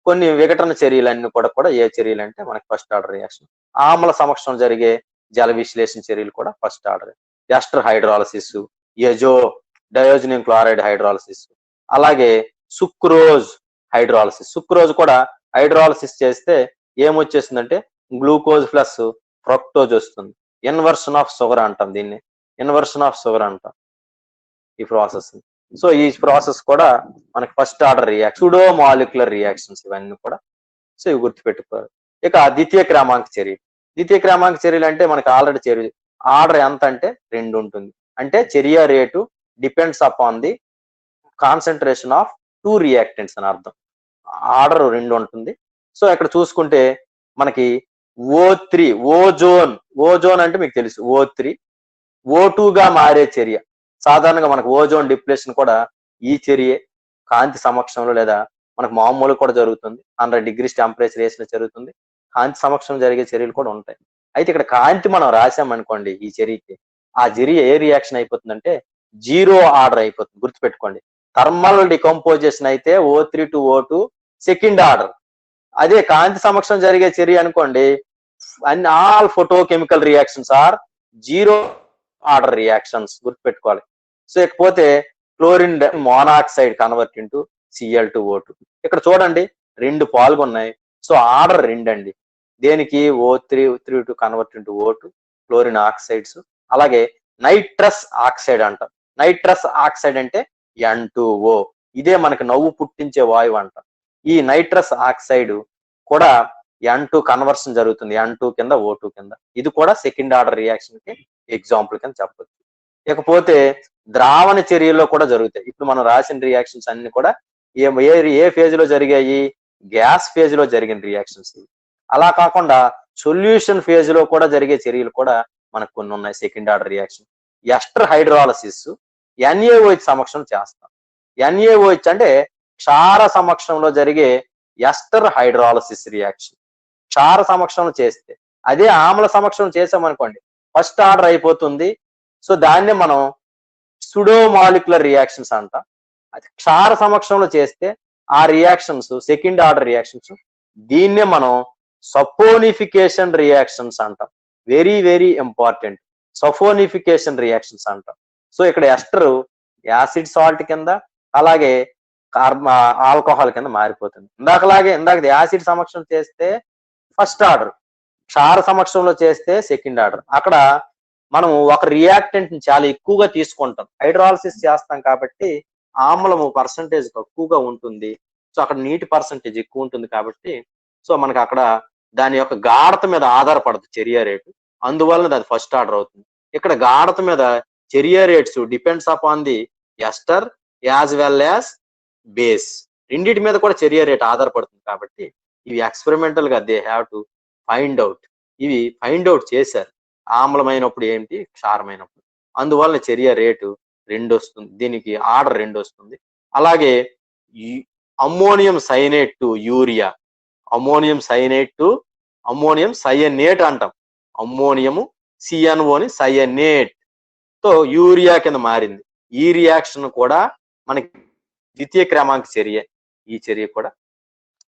కొన్ని విఘటన చర్యలన్నీ కూడా ఏ చర్యలు అంటే మనకి ఫస్ట్ ఆర్డర్ రియాక్షన్. ఆమ్ల సమక్షం జరిగే జల విశ్లేషణ చర్యలు కూడా first order. Ester hydrolysis, diazonium chloride hydrolysis, అలాగే సుక్రోజ్ హైడ్రాలసిస్. సుక్రోజ్ కూడా హైడ్రాలసిస్ చేస్తే ఏమొచ్చేస్తుందంటే గ్లూకోజ్ ప్లస్ ఫ్రక్టోజ్ వస్తుంది. ఇన్వర్షన్ ఆఫ్ షుగర్ అంటాం దీన్ని, ఇన్వర్షన్ ఆఫ్ షుగర్ అంటాం ఈ ప్రాసెస్. సో ఈ ప్రాసెస్ కూడా మనకి first order reaction, sudo molecular reactions ఇవన్నీ కూడా. సో ఇవి గుర్తుపెట్టుకోవాలి. ఇక ద్వితీయ క్రమాంక చర్యలు. ద్వితీయ క్రమాంక చర్యలు అంటే మనకి ఆల్రెడీ చర్య ఆర్డర్ ఎంత అంటే 2 ఉంటుంది. అంటే చర్య rate depends upon the concentration of 2 reactants అని అర్థం. ఆర్డర్ 2 ఉంటుంది. సో ఇక్కడ చూసుకుంటే మనకి O3 ఓజోన్ అంటే మీకు తెలుసు O3 O2 గా మారే చర్య. సాధారణంగా మనకు ఓజోన్ డిప్లేషన్ కూడా ఈ చర్యే కాంతి సమక్షంలో లేదా మనకు మామూలు కూడా జరుగుతుంది. 100 degrees టెంపరేచర్ వేసిన జరుగుతుంది. కాంతి సమక్షంలో జరిగే చర్యలు కూడా ఉంటాయి. అయితే ఇక్కడ కాంతి మనం రాసామనుకోండి ఈ చర్యకి, ఆ చర్య ఏ రియాక్షన్ అయిపోతుందంటే 0 ఆర్డర్ అయిపోతుంది. గుర్తుపెట్టుకోండి. థర్మల్ డికంపోజిషన్ అయితే O3 to O2 second order. అదే కాంతి సమక్షం జరిగే చర్య అనుకోండి, అన్ని all photochemical reactions are 0 order reactions. గుర్తుపెట్టుకోవాలి. సో ఇకపోతే chlorine monoxide convert into Cl2O2. ఇక్కడ చూడండి 2 పాల్గొన్నాయి. సో ఆర్డర్ 2 అండి. దేనికి O3 to convert into O2 chlorine oxides. అలాగే నైట్రస్ ఆక్సైడ్ అంటాం. నైట్రస్ ఆక్సైడ్ అంటే N2O. ఇదే మనకి నవ్వు పుట్టించే వాయువు అంటాం. ఈ నైట్రస్ ఆక్సైడ్ కూడా N2 కన్వర్షన్ జరుగుతుంది, N2 కింద O2 కింద. ఇది కూడా సెకండ్ ఆర్డర్ రియాక్షన్ కి ఎగ్జాంపుల్ కింద చెప్పొచ్చు. ఇకపోతే ద్రావణ చర్యల్లో కూడా జరుగుతాయి. ఇప్పుడు మనం రాసిన రియాక్షన్స్ అన్ని కూడా ఏ ఫేజ్ లో జరిగాయి? గ్యాస్ ఫేజ్ లో జరిగిన రియాక్షన్స్. అలా కాకుండా సొల్యూషన్ ఫేజ్ లో కూడా జరిగే చర్యలు కూడా మనకు కొన్ని ఉన్నాయి second order reaction. Ester hydrolysis NaOH సమక్షం చేస్తాం. NaOH అంటే క్షార సమక్షంలో జరిగే ఎస్టర్ హైడ్రాలసిస్ రియాక్షన్. క్షార సమక్షంలో చేస్తే, అదే ఆమ్ల సమక్షంలో చేసామనుకోండి ఫస్ట్ ఆర్డర్ అయిపోతుంది. సో దాన్నే మనం సుడో మాలిక్యులర్ రియాక్షన్స్ అంటాం. అది క్షార సమక్షంలో చేస్తే ఆ రియాక్షన్స్ సెకండ్ ఆర్డర్ రియాక్షన్స్. దీన్నే మనం సపోనిఫికేషన్ రియాక్షన్స్ అంటాం. Very very important, saponification reactions అంటాం. సో ఇక్కడ ఎస్టర్ యాసిడ్ సాల్ట్ కింద, అలాగే ఆల్కహాల్ కింద మారిపోతుంది. ఇందాక యాసిడ్ సమక్షం చేస్తే ఫస్ట్ ఆర్డర్, క్షార సమక్షంలో చేస్తే సెకండ్ ఆర్డర్. అక్కడ మనం ఒక రియాక్టెంట్ ని చాలా ఎక్కువగా తీసుకుంటాం. హైడ్రాలసిస్ చేస్తాం కాబట్టి ఆమ్లము పర్సంటేజ్ తక్కువగా ఉంటుంది. సో అక్కడ నీటి పర్సంటేజ్ ఎక్కువ ఉంటుంది కాబట్టి సో మనకి అక్కడ దాని యొక్క గాఢత మీద ఆధారపడుతుంది చర్య రేటు. అందువల్ల అది ఫస్ట్ ఆర్డర్ అవుతుంది. ఇక్కడ గాఢత మీద చర్య rates depends upon the ester as well as base. రెండింటి మీద కూడా చర్య రేట్ ఆధారపడుతుంది కాబట్టి ఇవి ఎక్స్పెరిమెంటల్ గా they have to find out. ఇవి ఫైండ్ అవుట్ చేశారు, ఆమ్లమైనప్పుడు ఏంటి, క్షారమైనప్పుడు. అందువల్ల చర్య రేటు 2 వస్తుంది, దీనికి ఆర్డర్ 2 వస్తుంది. అలాగే ammonium cyanate to urea, ammonium cyanate to ammonium cyanate అంటాం. అమ్మోనియము CNOని సయనేట్ తో యూరియా కింద మారింది. ఈ రియాక్షన్ కూడా మనకి ద్వితీయ క్రమాంక చర్య. ఈ చర్య కూడా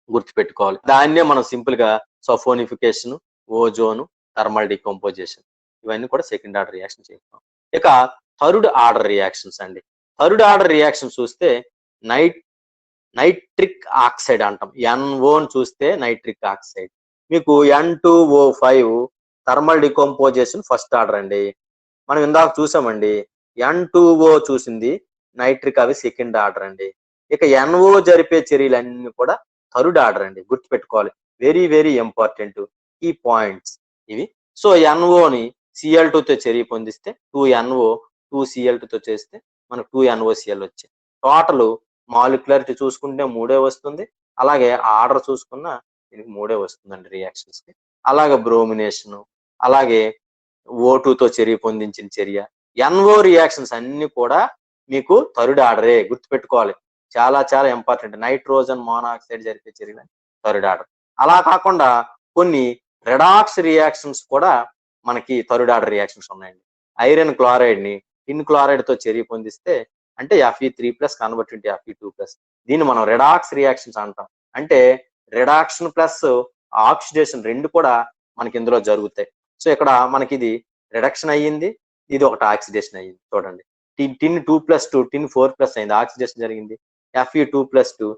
గుర్తుపెట్టుకోవాలి. దాన్నే మనం సింపుల్ గా సఫోనిఫికేషన్, ఓజోను, థర్మల్ డికంపోజిషన్ ఇవన్నీ కూడా సెకండ్ ఆర్డర్ రియాక్షన్ చేస్తాం. ఇక థర్డ్ ఆర్డర్ రియాక్షన్స్ అండి. థర్డ్ ఆర్డర్ రియాక్షన్ చూస్తే నైట్రిక్ ఆక్సైడ్ అంటాం. NO చూస్తే నైట్రిక్ ఆక్సైడ్. మీకు N2O5 thermal decomposition first order అండి. మనం ఇందాక చూసామండి N2O చూసింది, నైట్రిక్ అవి సెకండ్ ఆర్డర్ అండి. ఇక NO జరిపే చర్యలన్నీ కూడా థర్డ్ ఆర్డర్ అండి. గుర్తుపెట్టుకోవాలి, వెరీ వెరీ ఇంపార్టెంట్ ఈ పాయింట్స్ ఇవి. సో NOని Cl2 తో చర్య పొందిస్తే 2NO 2Cl2 తో చేస్తే మనకు 2NOCl వచ్చాయి. టోటల్ మాలిక్యులారిటీ చూసుకుంటే 3 వస్తుంది. అలాగే ఆర్డర్ చూసుకున్న దీనికి 3 వస్తుందండి రియాక్షన్స్ కి. అలాగే బ్రోమినేషన్, అలాగే O2 తో చర్య పొందించిన చర్య, NO రియాక్షన్స్ అన్ని కూడా మీకు థర్డ్ ఆర్డరే. గుర్తుపెట్టుకోవాలి, చాలా చాలా ఇంపార్టెంట్. నైట్రోజన్ మోనాక్సైడ్ జరిపే చర్య థర్డ్ ఆర్డర్. అలా కాకుండా కొన్ని రెడాక్స్ రియాక్షన్స్ కూడా మనకి థర్డ్ ఆర్డర్ రియాక్షన్స్ ఉన్నాయండి. ఐరన్ క్లోరైడ్ ని టిన్ క్లోరైడ్ తో చర్య పొందిస్తే అంటే Fe3+ కన్వర్ట్ ఇంటూ Fe2+. దీన్ని మనం రెడాక్స్ రియాక్షన్స్ అంటాం. అంటే రిడాక్షన్ ప్లస్ ఆక్సిడేషన్ 2 కూడా మనకి ఇందులో జరుగుతాయి. సో ఇక్కడ మనకి ఇది రిడక్షన్ అయ్యింది, ఇది ఒకటి ఆక్సిడేషన్ అయ్యింది. చూడండి, టిన్ 2+2 టిన్ 4+ అయింది, ఆక్సిడేషన్ జరిగింది. Fe2+2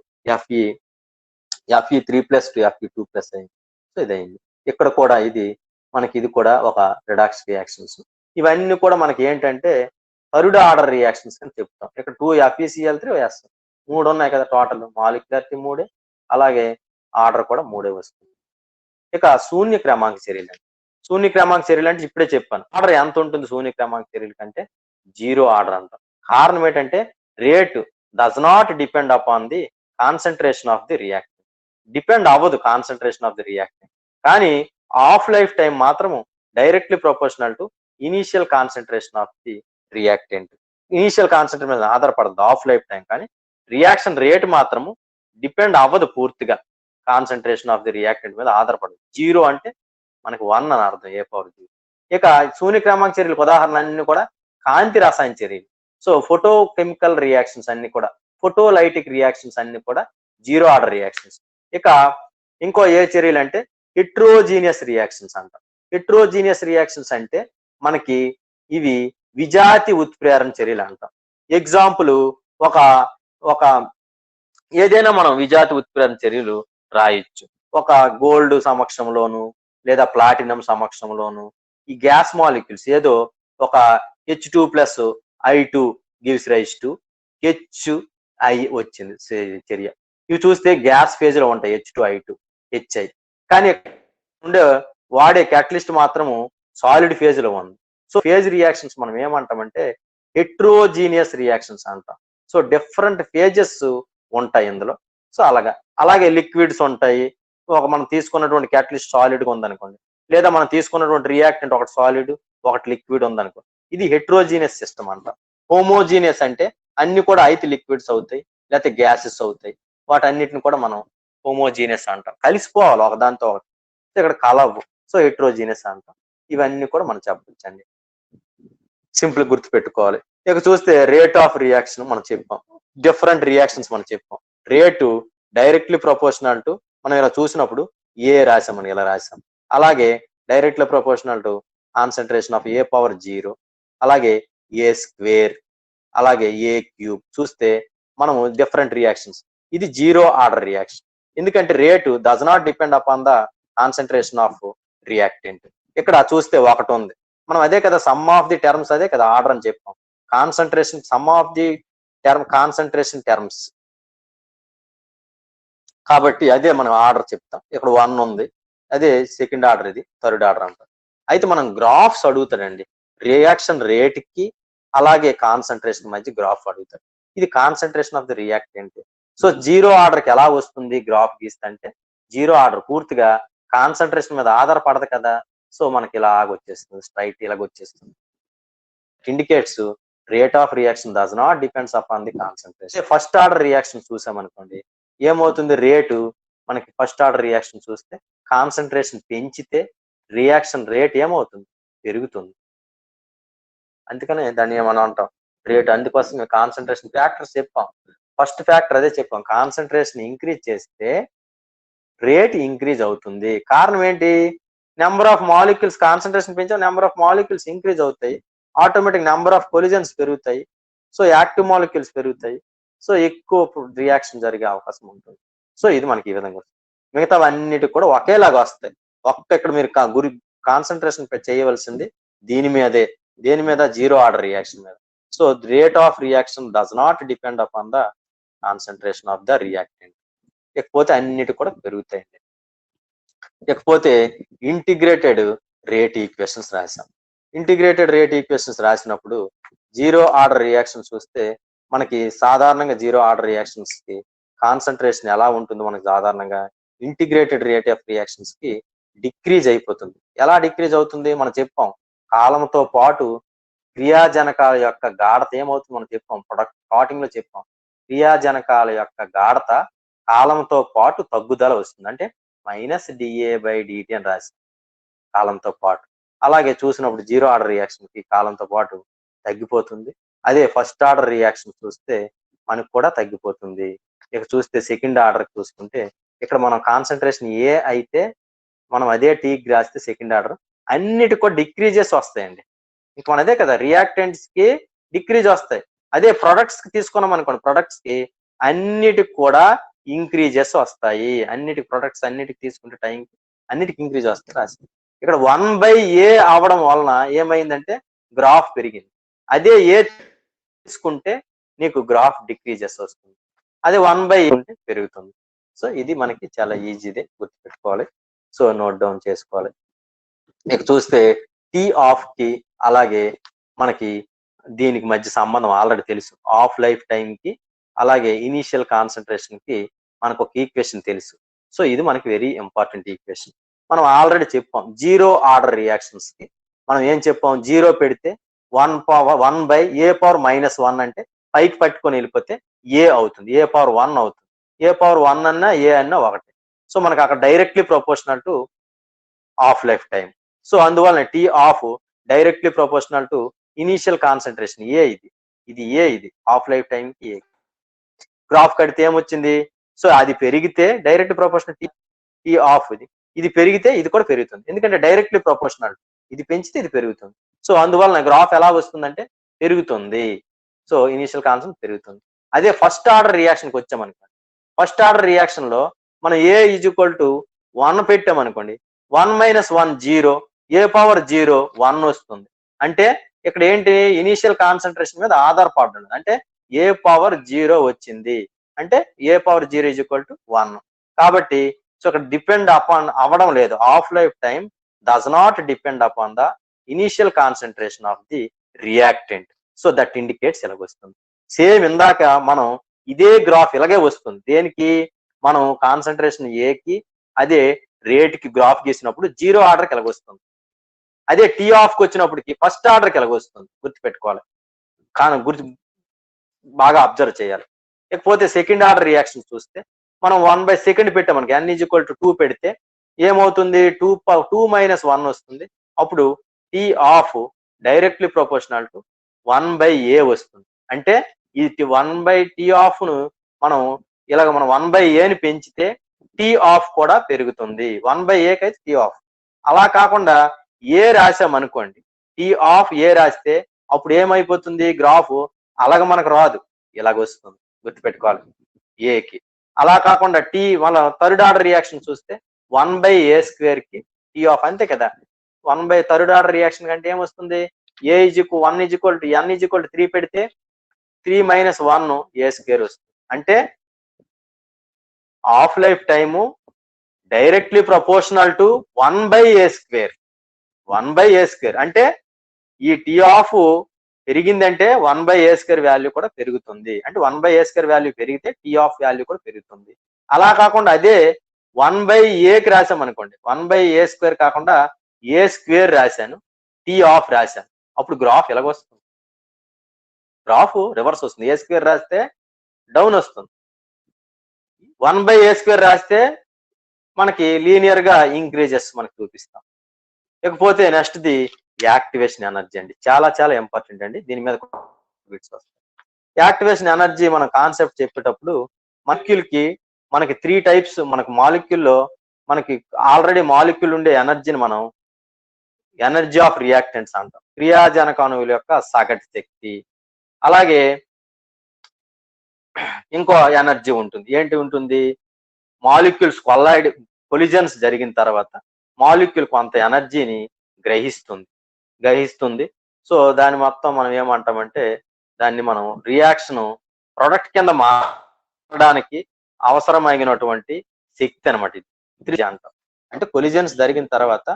Fe3+2 Fe2+ అయింది. సో ఇది అయింది. ఇక్కడ కూడా ఇది కూడా ఒక రిడాక్స్ రియాక్షన్స్. ఇవన్నీ కూడా మనకి ఏంటంటే థర్డ్ ఆర్డర్ రియాక్షన్స్ అని చెప్తాం. ఇక్కడ 2 FeCl3 వేస్తాం. 3 ఉన్నాయి కదా టోటల్, మాలిక్యులారిటీ 3, అలాగే ఆర్డర్ కూడా 3 వస్తుంది. ఇక శూన్య క్రమాంక చర్యలు అంటే, శూన్య క్రమాంక చర్యలు అంటే ఇప్పుడే చెప్పాను. ఆర్డర్ ఎంత ఉంటుంది శూన్య క్రమాంక చర్యల కంటే? 0 ఆర్డర్ అంటాం. కారణం ఏంటంటే rate does not depend upon the concentration of the reactant. Depend అవ్వదు కాన్సన్ట్రేషన్ ఆఫ్ ది రియాక్టెంట్, కానీ ఆఫ్ లైఫ్ టైం మాత్రము directly proportional to initial concentration of the reactant. Initial concentration మీద ఆధారపడదు ఆఫ్ లైఫ్ టైం, కానీ reaction rate మాత్రము depend అవ్వదు పూర్తిగా concentration of the reactant మీద ఆధారపడదు. 0 అంటే మనకి 1 అని అర్థం, A⁴. ఇక శూన్య క్రమాంక చర్యలకు ఉదాహరణ అన్ని కూడా కాంతి రసాయన చర్యలు. సో ఫోటో కెమికల్ రియాక్షన్స్ అన్ని కూడా, ఫోటోలైటిక్ రియాక్షన్స్ అన్ని కూడా 0 ఆర్డర్ రియాక్షన్స్. ఇక ఇంకో ఏ చర్యలు అంటే హెట్రోజీనియస్ రియాక్షన్స్ అంటాం. హెట్రోజీనియస్ రియాక్షన్స్ అంటే మనకి ఇవి విజాతి ఉత్ప్రేరణ చర్యలు అంటాం. ఎగ్జాంపుల్ ఒక ఏదైనా మనం విజాతి ఉత్ప్రేరణ చర్యలు రాయొచ్చు. ఒక గోల్డ్ సమక్షంలోను లేదా ప్లాటినం సమక్షంలోను ఈ గ్యాస్ మాలిక్యూల్స్ ఏదో ఒక H2+I2 gives rise to HI వచ్చింది చర్య. ఇవి చూస్తే గ్యాస్ ఫేజ్ లో ఉంటాయి H2I2 HI, కానీ వాడే క్యాటలిస్ట్ మాత్రము సాలిడ్ ఫేజ్ లో ఉంది. సో ఫేజ్ రియాక్షన్స్ మనం ఏమంటామంటే హెట్రోజీనియస్ రియాక్షన్స్ అంటాం. సో డిఫరెంట్ ఫేజెస్ ఉంటాయి ఇందులో. సో అలాగే లిక్విడ్స్ ఉంటాయి. మనం తీసుకున్నటువంటి క్యాటలిస్ట్ సాలిడ్ గా ఉందనుకోండి, లేదా మనం తీసుకున్నటువంటి రియాక్టెంట్ ఒకటి సాలిడ్ ఒకటి లిక్విడ్ ఉందనుకోండి, ఇది హెట్రోజీనియస్ సిస్టమ్ అంటాం. హోమోజీనియస్ అంటే అన్ని కూడా అయితే లిక్విడ్స్ అవుతాయి లేకపోతే గ్యాసెస్ అవుతాయి, వాటన్నిటిని కూడా మనం హోమోజీనియస్ అంటాం. కలిసిపోవాలి ఒకదాంతో ఒకటి, ఇక్కడ కలవు. సో హెట్రోజీనియస్ అంటాం. ఇవన్నీ కూడా మనం చెప్పొచ్చండి, సింపుల్ గుర్తు పెట్టుకోవాలి. ఇక చూస్తే రేట్ ఆఫ్ రియాక్షన్ మనం చెప్పాం, డిఫరెంట్ రియాక్షన్స్ మనం చెప్పాం. రేటు డైరెక్ట్లీ ప్రపోర్షనల్ టు, మనం ఇలా చూసినప్పుడు ఏ రాసామని ఇలా రాసాం. అలాగే directly proportional to concentration of A⁴, అలాగే A², అలాగే A³ చూస్తే మనము డిఫరెంట్ రియాక్షన్స్. ఇది 0 ఆర్డర్ రియాక్షన్, ఎందుకంటే rate does not depend upon the concentration of reactant. ఇక్కడ చూస్తే ఒకటి ఉంది, మనం అదే కదా సమ్ ఆఫ్ ది టర్మ్స్, అదే కదా ఆర్డర్ అని చెప్పాం. Concentration some of the concentration terms కాబట్టి అదే మనం ఆర్డర్ చెప్తాం. ఇక్కడ 1 ఉంది, అదే సెకండ్ ఆర్డర్, ఇది థర్డ్ ఆర్డర్ అంటాం. అయితే మనం గ్రాఫ్స్ అడుగుతాడండి, రియాక్షన్ రేట్ కి అలాగే కాన్సన్ట్రేషన్ మధ్య గ్రాఫ్ అడుగుతాడు. ఇది concentration of the reactant. So 0 order కి ఎలా వస్తుంది గ్రాఫ్ గీస్తే? 0 ఆర్డర్ పూర్తిగా కాన్సన్ట్రేషన్ మీద ఆధారపడదు కదా, సో మనకి ఇలాగ వచ్చేస్తుంది, స్ట్రైట్ ఇలాగ వచ్చేస్తుంది. Indicates rate of reaction does not depends upon the concentration. First order reaction చూసామనుకోండి, ఏమవుతుంది? రేటు మనకి ఫస్ట్ ఆర్డర్ రియాక్షన్ చూస్తే కాన్సన్ట్రేషన్ పెంచితే రియాక్షన్ రేట్ ఏమవుతుంది? పెరుగుతుంది. అందుకనే దాన్ని మనం అంటాం రేట్. అందుకోసం కాన్సన్ట్రేషన్ ఫ్యాక్టర్స్ చెప్పాం. ఫస్ట్ ఫ్యాక్టర్ అదే చెప్పాం, కాన్సన్ట్రేషన్ ఇంక్రీజ్ చేస్తే రేట్ ఇంక్రీజ్ అవుతుంది. కారణం ఏంటి? నెంబర్ ఆఫ్ మాలిక్యూల్స్, కాన్సన్ట్రేషన్ పెంచాం, నెంబర్ ఆఫ్ మాలిక్యూల్స్ ఇంక్రీజ్ అవుతాయి, ఆటోమేటిక్ నెంబర్ ఆఫ్ కొలిజన్స్ పెరుగుతాయి, సో యాక్టివ్ మాలిక్యూల్స్ పెరుగుతాయి, సో ఎక్కువ రియాక్షన్ జరిగే అవకాశం ఉంటుంది. సో ఇది మనకి ఈ విధంగా వస్తుంది. మిగతావన్నిటికి కూడా ఒకేలాగా వస్తాయి. ఇక్కడ మీరు కాన్సన్ట్రేషన్ చేయవలసింది దీని మీదే, దేని మీద? 0 ఆర్డర్ రియాక్షన్ మీద. So rate of reaction does not depend upon the concentration of the reactant. ఇకపోతే అన్నిటి కూడా పెరుగుతాయండి. ఇకపోతే ఇంటిగ్రేటెడ్ రేట్ ఈక్వేషన్స్ రాసాం. ఇంటిగ్రేటెడ్ రేట్ ఈక్వేషన్స్ రాసినప్పుడు 0 ఆర్డర్ రియాక్షన్ చూస్తే మనకి సాధారణంగా 0 ఆర్డర్ రియాక్షన్స్ కి కాన్సన్ట్రేషన్ ఎలా ఉంటుంది? మనకి సాధారణంగా ఇంటిగ్రేటెడ్ రేట్ ఆఫ్ రియాక్షన్స్ కి డిక్రీజ్ అయిపోతుంది. ఎలా డిక్రీజ్ అవుతుంది? మనం చెప్పాం, కాలంతో పాటు క్రియాజనకాల యొక్క గాఢత ఏమవుతుంది? మనం చెప్పాం, ప్రొడక్ట్ స్టార్టింగ్ లో చెప్పాం, క్రియాజనకాల యొక్క గాఢత కాలంతో పాటు తగ్గుదల వస్తుంది. అంటే -dA/dt అని రాసి కాలంతో పాటు. అలాగే చూసినప్పుడు 0 ఆర్డర్ రియాక్షన్ కి కాలంతో పాటు తగ్గిపోతుంది. అదే ఫస్ట్ ఆర్డర్ రియాక్షన్ చూస్తే మనకు కూడా తగ్గిపోతుంది. ఇక చూస్తే సెకండ్ ఆర్డర్ చూసుకుంటే ఇక్కడ మనం కాన్సన్ట్రేషన్ ఏ అయితే మనం అదే టీకి రాస్తే సెకండ్ ఆర్డర్ అన్నిటి కూడా డిక్రీజెస్ వస్తాయండి. ఇంక మన అదే కదా రియాక్టెంట్స్ కి డిక్రీజ్ వస్తాయి. అదే ప్రొడక్ట్స్ కి తీసుకున్నాం అనుకోండి, ప్రొడక్ట్స్ కి అన్నిటికి కూడా ఇంక్రీజెస్ వస్తాయి. అన్నిటికి ప్రొడక్ట్స్ అన్నిటికి తీసుకుంటే టైం అన్నిటికి ఇంక్రీజ్ వస్తాయి రాసింది. ఇక్కడ 1/a అవడం వలన ఏమైందంటే గ్రాఫ్ పెరిగింది. అదే ఏ తీసుకుంటే నీకు గ్రాఫ్ డిక్రీజెస్ వస్తుంది. అదే 1/a ఉంటే పెరుగుతుంది. సో ఇది మనకి చాలా ఈజీదే, గుర్తుపెట్టుకోవాలి. సో నోట్ డౌన్ చేసుకోవాలి. ఇక చూస్తే టీ ఆఫ్ కి అలాగే మనకి దీనికి మధ్య సంబంధం ఆల్రెడీ తెలుసు. ఆఫ్ లైఫ్ టైం కి అలాగే ఇనీషియల్ కాన్సన్ట్రేషన్ కి మనకు ఒక ఈక్వేషన్ తెలుసు. సో ఇది మనకి వెరీ ఇంపార్టెంట్ ఈక్వేషన్. మనం ఆల్రెడీ చెప్పాం జీరో ఆర్డర్ రియాక్షన్స్ కి మనం ఏం చెప్పాం, జీరో పెడితే 1/a⁻−1 అంటే పైకి పట్టుకొని వెళ్ళిపోతే ఏ అవుతుంది, a⁻1 అవుతుంది. a⁻1 అన్నా ఏ అన్నా ఒకటే. సో మనకు అక్కడ directly proportional to half life time. So అందువలన t half directly proportional to initial concentration a. ఇది ఏ, ఇది ఆఫ్ లైఫ్ టైం కి ఏ. గ్రాఫ్ కడితే ఏమొచ్చింది, సో అది పెరిగితే డైరెక్ట్ ప్రపోర్షనల్ టీ ఆఫ్ ఇది పెరిగితే ఇది కూడా పెరుగుతుంది. ఎందుకంటే డైరెక్ట్లీ ప్రపోర్షనల్, ఇది పెంచితే ఇది పెరుగుతుంది. సో అందువలన గ్రాఫ్ ఎలా వస్తుందంటే పెరుగుతుంది. సో ఇనీషియల్ కాన్సెప్ట్ పెరుగుతుంది. అదే ఫస్ట్ ఆర్డర్ రియాక్షన్కి వచ్చామనుకోండి, ఫస్ట్ ఆర్డర్ రియాక్షన్ లో మనం ఏ =1 పెట్టామనుకోండి, 1 - 1 0, a⁻0 1 వస్తుంది. అంటే ఇక్కడ ఏంటి, ఇనీషియల్ కాన్సన్ట్రేషన్ మీద ఆధారపడి ఉంది. అంటే a⁻0 వచ్చింది అంటే a⁻0 = 1. కాబట్టి సో ఇక్కడ డిపెండ్ అపాన్ అవ్వడం లేదు. Half life time does not depend upon the initial concentration of the reactant. So that indicates ఇలాగొస్తుంది. సేమ్ ఇందాక మనం ఇదే గ్రాఫ్ ఇలాగే వస్తుంది. దేనికి, మనం కాన్సన్ట్రేషన్ ఏకి అదే రేట్ కి గ్రాఫ్ గీసినప్పుడు జీరో ఆర్డర్కి ఎలాగొస్తుంది. అదే టీ ఆఫ్ కి వచ్చినప్పటికి ఫస్ట్ ఆర్డర్కి ఎలాగొస్తుంది గుర్తుపెట్టుకోవాలి. బాగా అబ్జర్వ్ చేయాలి. ఇకపోతే సెకండ్ ఆర్డర్ రియాక్షన్ చూస్తే మనం 1/2 పెట్టామనుకో, n = 2 పెడితే ఏమవుతుంది, 2 - 1 వస్తుంది. అప్పుడు t half directly proportional to 1/a వస్తుంది. అంటే ఈ 1/t ఆఫ్ ను మనం ఇలాగ మనం 1/a పెంచితే టీ ఆఫ్ కూడా పెరుగుతుంది. 1/a కి అయితే టీ ఆఫ్. అలా కాకుండా ఏ రాసామనుకోండి, టీ ఆఫ్ ఏ రాస్తే అప్పుడు ఏమైపోతుంది, గ్రాఫ్ అలాగ మనకు రాదు, ఇలాగ వస్తుంది గుర్తుపెట్టుకోవాలి ఏకి. అలా కాకుండా టీ మన థర్డ్ ఆర్డర్ రియాక్షన్ చూస్తే 1/a² కి టీ ఆఫ్, అంతే కదా. థర్డ్ ఆర్డర్ రియాక్షన్ కంటే ఏమొస్తుంది, n = 3 పెడితే 3 - 1 a² వస్తుంది. అంటే of life time directly proportional to 1/a². 1/a² అంటే ఈ టీ ఆఫ్ పెరిగిందంటే 1/a² వాల్యూ కూడా పెరుగుతుంది. అంటే 1/a² వాల్యూ పెరిగితే టీ ఆఫ్ వాల్యూ కూడా పెరుగుతుంది. అలా కాకుండా అదే 1/aకి రాసామనుకోండి, 1/a² కాకుండా a² రాశాను, టీ ఆఫ్ రాశాను, అప్పుడు గ్రాఫ్ ఎలాగొస్తుంది, గ్రాఫ్ రివర్స్ వస్తుంది. a² రాస్తే డౌన్ వస్తుంది, 1/a² రాస్తే మనకి లీనియర్ గా ఇంక్రీజెస్ మనకి చూపిస్తాం. ఇకపోతే నెక్స్ట్ ది యాక్టివేషన్ ఎనర్జీ అండి, చాలా చాలా ఇంపార్టెంట్ అండి. దీని మీద బిట్స్ వస్తాయి. యాక్టివేషన్ ఎనర్జీ మన కాన్సెప్ట్ చెప్పేటప్పుడు మాలిక్యూల్ కి మనకి 3 టైప్స్, మనకు మాలిక్యూల్లో మనకి ఆల్రెడీ మాలిక్యూల్ ఉండే ఎనర్జీని మనం ఎనర్జీ ఆఫ్ రియాక్టెంట్స్ అంటాం. క్రియాజనక అణువుల యొక్క సగటు శక్తి. అలాగే ఇంకో ఎనర్జీ ఉంటుంది. ఏంటి ఉంటుంది, మాలిక్యూల్స్ కొలిజన్స్ జరిగిన తర్వాత మాలిక్యూల్ కొంత ఎనర్జీని గ్రహిస్తుంది. సో దాని మొత్తం మనం ఏమంటామంటే, దాన్ని మనం రియాక్షన్ ప్రొడక్ట్ కింద మారడానికి అవసరమైనటువంటి శక్తి అనమాట. ఇది అంటాం. అంటే కొలిజన్స్ జరిగిన తర్వాత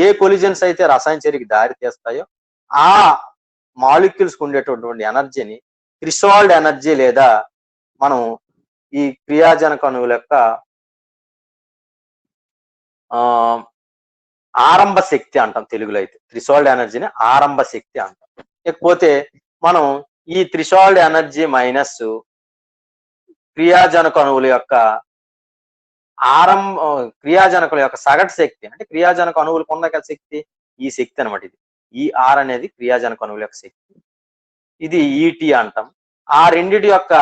ఏ కొలిజన్స్ అయితే రసాయన చర్యకి దారి తీస్తాయో ఆ మాలిక్యూల్స్ ఉండేటటువంటి ఎనర్జీని థ్రెషోల్డ్ ఎనర్జీ లేదా మనం ఈ క్రియాజనక అణువుల యొక్క ఆరంభ శక్తి అంటాం తెలుగులో అయితే. థ్రెషోల్డ్ ఎనర్జీని ఆరంభ శక్తి అంటాం. ఇకపోతే మనం ఈ థ్రెషోల్డ్ ఎనర్జీ మైనస్ క్రియాజనక అణువుల యొక్క క్రియాజనకుల యొక్క సగటు శక్తి, అంటే క్రియాజనక అణువులకు ఉన్న శక్తి ఈ శక్తి అనమాట. ఇది ER అనేది క్రియాజనక అణువుల యొక్క శక్తి, ఇది ET అంటాం. ఆ రెండిటి యొక్క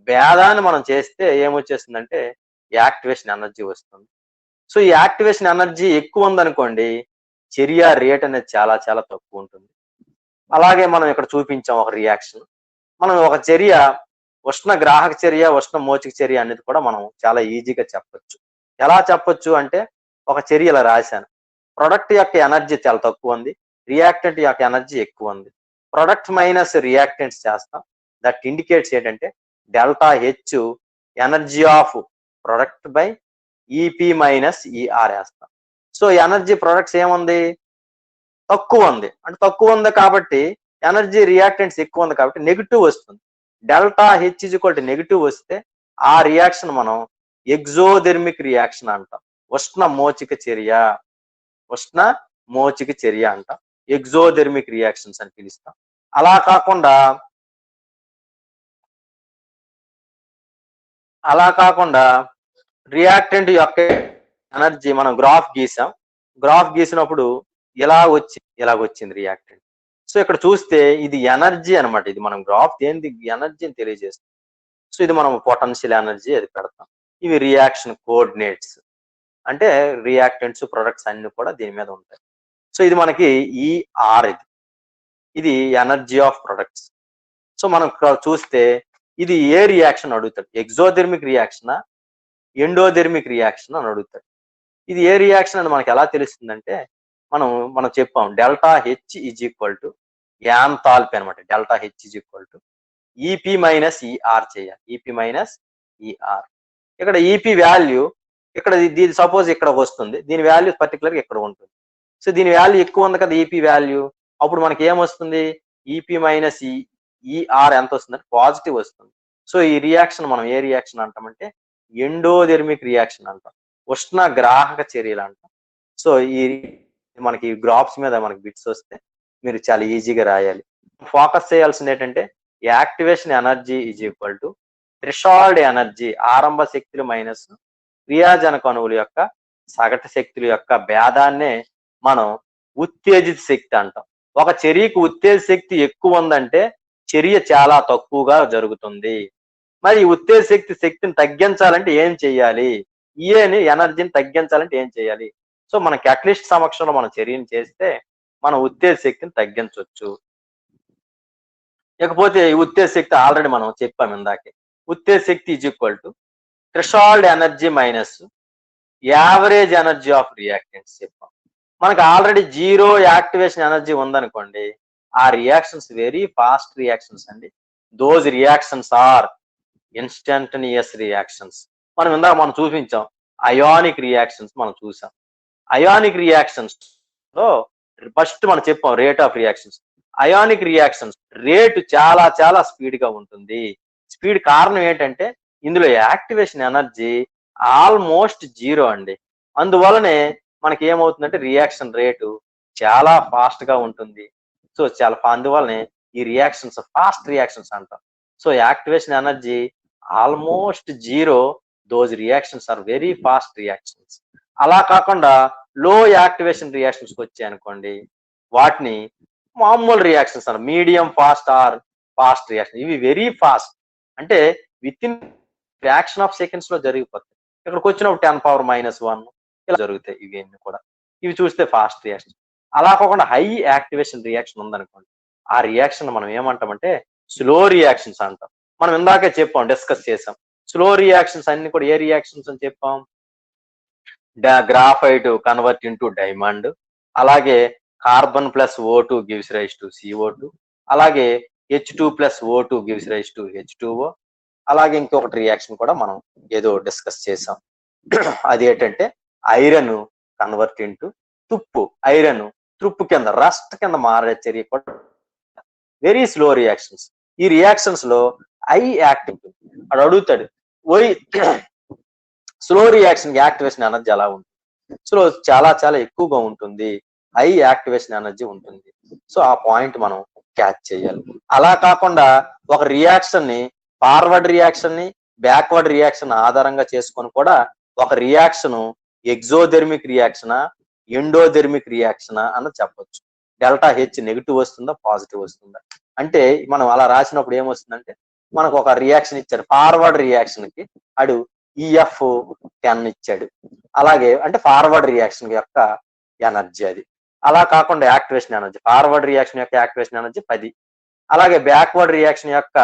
భేదాన్ని మనం చేస్తే ఏమొచ్చేస్తుందంటే యాక్టివేషన్ ఎనర్జీ వస్తుంది. సో ఈ యాక్టివేషన్ ఎనర్జీ ఎక్కువ ఉందనుకోండి, చర్య రేట్ అనేది చాలా చాలా తక్కువ ఉంటుంది. అలాగే మనం ఇక్కడ చూపించాం ఒక రియాక్షన్. మనం ఒక చర్య ఉష్ణ గ్రాహక చర్య, ఉష్ణ మోచిక చర్య అనేది కూడా మనం చాలా ఈజీగా చెప్పొచ్చు. ఎలా చెప్పొచ్చు అంటే, ఒక చర్య ఇలా రాశాను. ప్రొడక్ట్ యొక్క ఎనర్జీ చాలా తక్కువ ఉంది, రియాక్టెంట్ యొక్క ఎనర్జీ ఎక్కువ ఉంది. ప్రొడక్ట్ మైనస్ రియాక్టెంట్స్ చేస్తాం. దట్ ఇండికేట్స్ ఏంటంటే delta H energy of product by EP minus ER వేస్తాం. సో ఎనర్జీ ప్రొడక్ట్స్ ఏముంది, తక్కువ ఉంది. అంటే తక్కువ ఉంది కాబట్టి ఎనర్జీ రియాక్టెంట్స్ ఎక్కువ ఉంది కాబట్టి నెగిటివ్ వస్తుంది. Delta H equal to negative వస్తే ఆ రియాక్షన్ మనం ఎగ్జోథెర్మిక్ రియాక్షన్ అంటాం. ఉష్ణ మోచిక చర్య, ఉష్ణ మోచిక చర్య అంటాం. ఎగ్జోథెర్మిక్ రియాక్షన్స్ అని పిలుస్తాం. అలా కాకుండా రియాక్టెంట్ యొక్క ఎనర్జీ మనం గ్రాఫ్ గీసాం. గ్రాఫ్ గీసినప్పుడు ఇలాగొచ్చింది రియాక్టెంట్. సో ఇక్కడ చూస్తే ఇది ఎనర్జీ అనమాట. ఇది మనం గ్రాఫ్ ఏంది ఎనర్జీని తెలియజేస్తుంది. సో ఇది మనం పొటెన్షియల్ ఎనర్జీ అది పెడతాం. ఇవి రియాక్షన్ కోఆర్డినేట్స్, అంటే రియాక్టెంట్స్ ప్రొడక్ట్స్ అన్ని కూడా దీని మీద ఉంటాయి. సో ఇది మనకి ఈఆర్, ఇది ఎనర్జీ ఆఫ్ ప్రొడక్ట్స్. సో మనం చూస్తే ఇది ఏ రియాక్షన్ అడుగుతాడు, ఎగ్జోథెర్మిక్ రియాక్షనా ఎండోథెర్మిక్ రియాక్షన్ అని అడుగుతాడు. ఇది ఏ రియాక్షన్ అని మనకి ఎలా తెలుస్తుందంటే, మనం చెప్పాం delta H is equal to enthalpy అనమాట. Delta H is equal to EP minus ER చేయాలి. EP minus ER. ఇక్కడ ఈపీ వాల్యూ ఇక్కడ దీని సపోజ్ ఇక్కడ వస్తుంది, దీని వాల్యూ పర్టికులర్ ఇక్కడ ఉంటుంది. సో దీని వాల్యూ ఎక్కువ ఉంది కదా ఈపీ వాల్యూ, అప్పుడు మనకి ఏమొస్తుంది, ఈపీ మైనస్ ఈఆర్ ఎంత వస్తుందంటే పాజిటివ్ వస్తుంది. సో ఈ రియాక్షన్ మనం ఏ రియాక్షన్ అంటామంటే ఎండోథెర్మిక్ రియాక్షన్ అంటాం, ఉష్ణ గ్రాహక చర్యలు అంటాం. సో ఈ మనకి గ్రాఫ్స్ మీద మనకి బిట్స్ వస్తే మీరు చాలా ఈజీగా రాయాలి. ఫోకస్ చేయాల్సింది ఏంటంటే activation energy is equal to threshold energy, ఆరంభ శక్తులు మైనస్ క్రియాజనక అణువుల యొక్క సగటు శక్తుల యొక్క భేదాన్నే మనం ఉత్తేజిత శక్తి అంటాం. ఒక చర్యకు ఉత్తేజ శక్తి ఎక్కువ ఉందంటే చర్య చాలా తక్కువగా జరుగుతుంది. మరి ఉత్తేజ శక్తిని తగ్గించాలంటే ఏం చేయాలి, ఈఏని ఎనర్జీని తగ్గించాలంటే ఏం చేయాలి? సో మన క్యాటలిస్ట్ సమక్షంలో మనం చర్యను చేస్తే మనం ఉత్తేజ శక్తిని తగ్గించవచ్చు. ఇకపోతే ఈ ఉత్తేజ శక్తి ఆల్రెడీ మనం చెప్పాం ఇందాకే, ఉత్తేజ శక్తి is equal to threshold energy minus average energy of reactants చెప్పాం. మనకు ఆల్రెడీ జీరో యాక్టివేషన్ ఎనర్జీ ఉందనుకోండి, ఆ రియాక్షన్స్ వెరీ ఫాస్ట్ రియాక్షన్స్ అండి. Those reactions are instantaneous reactions. మనం చూపించాం అయానిక్ రియాక్షన్స్ మనం చూసాం. అయానిక్ రియాక్షన్స్ లో ఫస్ట్ మనం చెప్పాం rate of reactions. Ionic reactions rate చాలా చాలా స్పీడ్ గా ఉంటుంది. స్పీడ్ కారణం ఏంటంటే ఇందులో యాక్టివేషన్ ఎనర్జీ ఆల్మోస్ట్ జీరో అండి. అందువలనే మనకి ఏమవుతుందంటే రియాక్షన్ రేటు చాలా ఫాస్ట్ గా ఉంటుంది. సో అందువలనే ఈ రియాక్షన్స్ ఫాస్ట్ రియాక్షన్స్ అంటాం. So activation energy almost zero, those reactions are very fast reactions. అలా కాకుండా లో యాక్టివేషన్ రియాక్షన్స్ వచ్చాయి అనుకోండి, వాటిని మామూలు రియాక్షన్స్ అన్న medium fast are fast reaction. ఇవి వెరీ ఫాస్ట్ అంటే with in fraction of seconds లో జరిగిపోతాయి. ఇక్కడికి వచ్చినప్పుడు 10⁻⁻1 ఇలా జరుగుతాయి. ఇవన్నీ కూడా ఇవి చూస్తే ఫాస్ట్ రియాక్షన్. అలా కాకుండా హై యాక్టివేషన్ రియాక్షన్ ఉందనుకోండి, ఆ రియాక్షన్ మనం ఏమంటామంటే స్లో రియాక్షన్స్ అంటాం. మనం ఇందాకే చెప్పాం, డిస్కస్ చేసాం. స్లో రియాక్షన్స్ అన్ని కూడా ఏ రియాక్షన్స్ అని చెప్పాం, గ్రాఫైట్ కన్వర్ట్ ఇంటూ డైమండ్, అలాగే carbon plus O2 gives rise to CO2, అలాగే H2 plus O2 gives rise to H2O, అలాగే ఇంకొకటి రియాక్షన్ కూడా మనం ఏదో డిస్కస్ చేసాం. అది ఏంటంటే ఐరన్ కన్వర్ట్ ఇంటూ తుప్పు, ఐరన్ తుప్పు కింద రస్ట్ కింద మారే చర్య కూడా వెరీ స్లో రియాక్షన్స్. ఈ రియాక్షన్స్ లో ఐ యాక్టివ్ అది అడుగుతాడు, స్లో రియాక్షన్ యాక్టివేషన్ ఎనర్జీ ఎలా ఉంటుంది? స్లో చాలా చాలా ఎక్కువగా ఉంటుంది, హై యాక్టివేషన్ ఎనర్జీ ఉంటుంది. సో ఆ పాయింట్ మనం క్యాచ్ చేయాలి. అలా కాకుండా ఒక రియాక్షన్ ని ఫార్వర్డ్ రియాక్షన్ ని బ్యాక్వర్డ్ రియాక్షన్ ఆధారంగా చేసుకొని కూడా ఒక రియాక్షన్ ఎగ్జోథెర్మిక్ రియాక్షనా ఎండోథెర్మిక్ రియాక్షనా అని చెప్పొచ్చు. డెల్టా హెచ్ నెగిటివ్ వస్తుందా పాజిటివ్ వస్తుందా అంటే మనం అలా రాసినప్పుడు ఏమొస్తుందంటే మనకు ఒక రియాక్షన్ ఇచ్చాడు, ఫార్వర్డ్ రియాక్షన్ కి అడు EF10 ఇచ్చాడు. అలాగే అంటే ఫార్వర్డ్ రియాక్షన్ యొక్క ఎనర్జీ అది. అలా కాకుండా యాక్టివేషన్ ఎనర్జీ, ఫార్వర్డ్ రియాక్షన్ యొక్క యాక్టివేషన్ ఎనర్జీ 10, అలాగే బ్యాక్వర్డ్ రియాక్షన్ యొక్క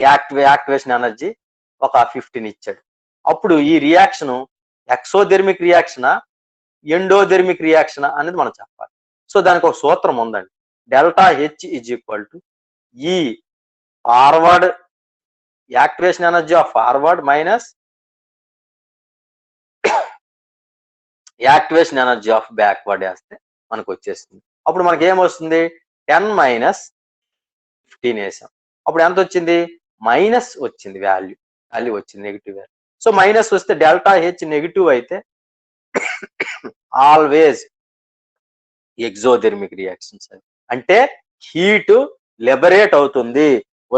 యాక్టివేషన్ ఎనర్జీ ఒక 15 ఇచ్చాడు. అప్పుడు ఈ రియాక్షన్ ఎక్సోథెర్మిక్ రియాక్షనా ఎండోథెర్మిక్ రియాక్షనా అనేది మనం చెప్పాలి. సో దానికి ఒక సూత్రం ఉందండి. Delta H is equal to E forward activation energy of forward minus activation energy of backward వేస్తే మనకు వచ్చేస్తుంది. అప్పుడు మనకి ఏమొస్తుంది 10 మైనస్ 15 వేసాం. అప్పుడు ఎంత వచ్చింది? మైనస్ వచ్చింది, వాల్యూ వచ్చింది, నెగిటివ్ వాల్యూ. సో మైనస్ వస్తే డెల్టా హెచ్ నెగిటివ్ అయితే ఆల్వేస్ ఎగ్జోథెర్మిక్ రియాక్షన్స్ అంటే హీట్ లిబరేట్ అవుతుంది,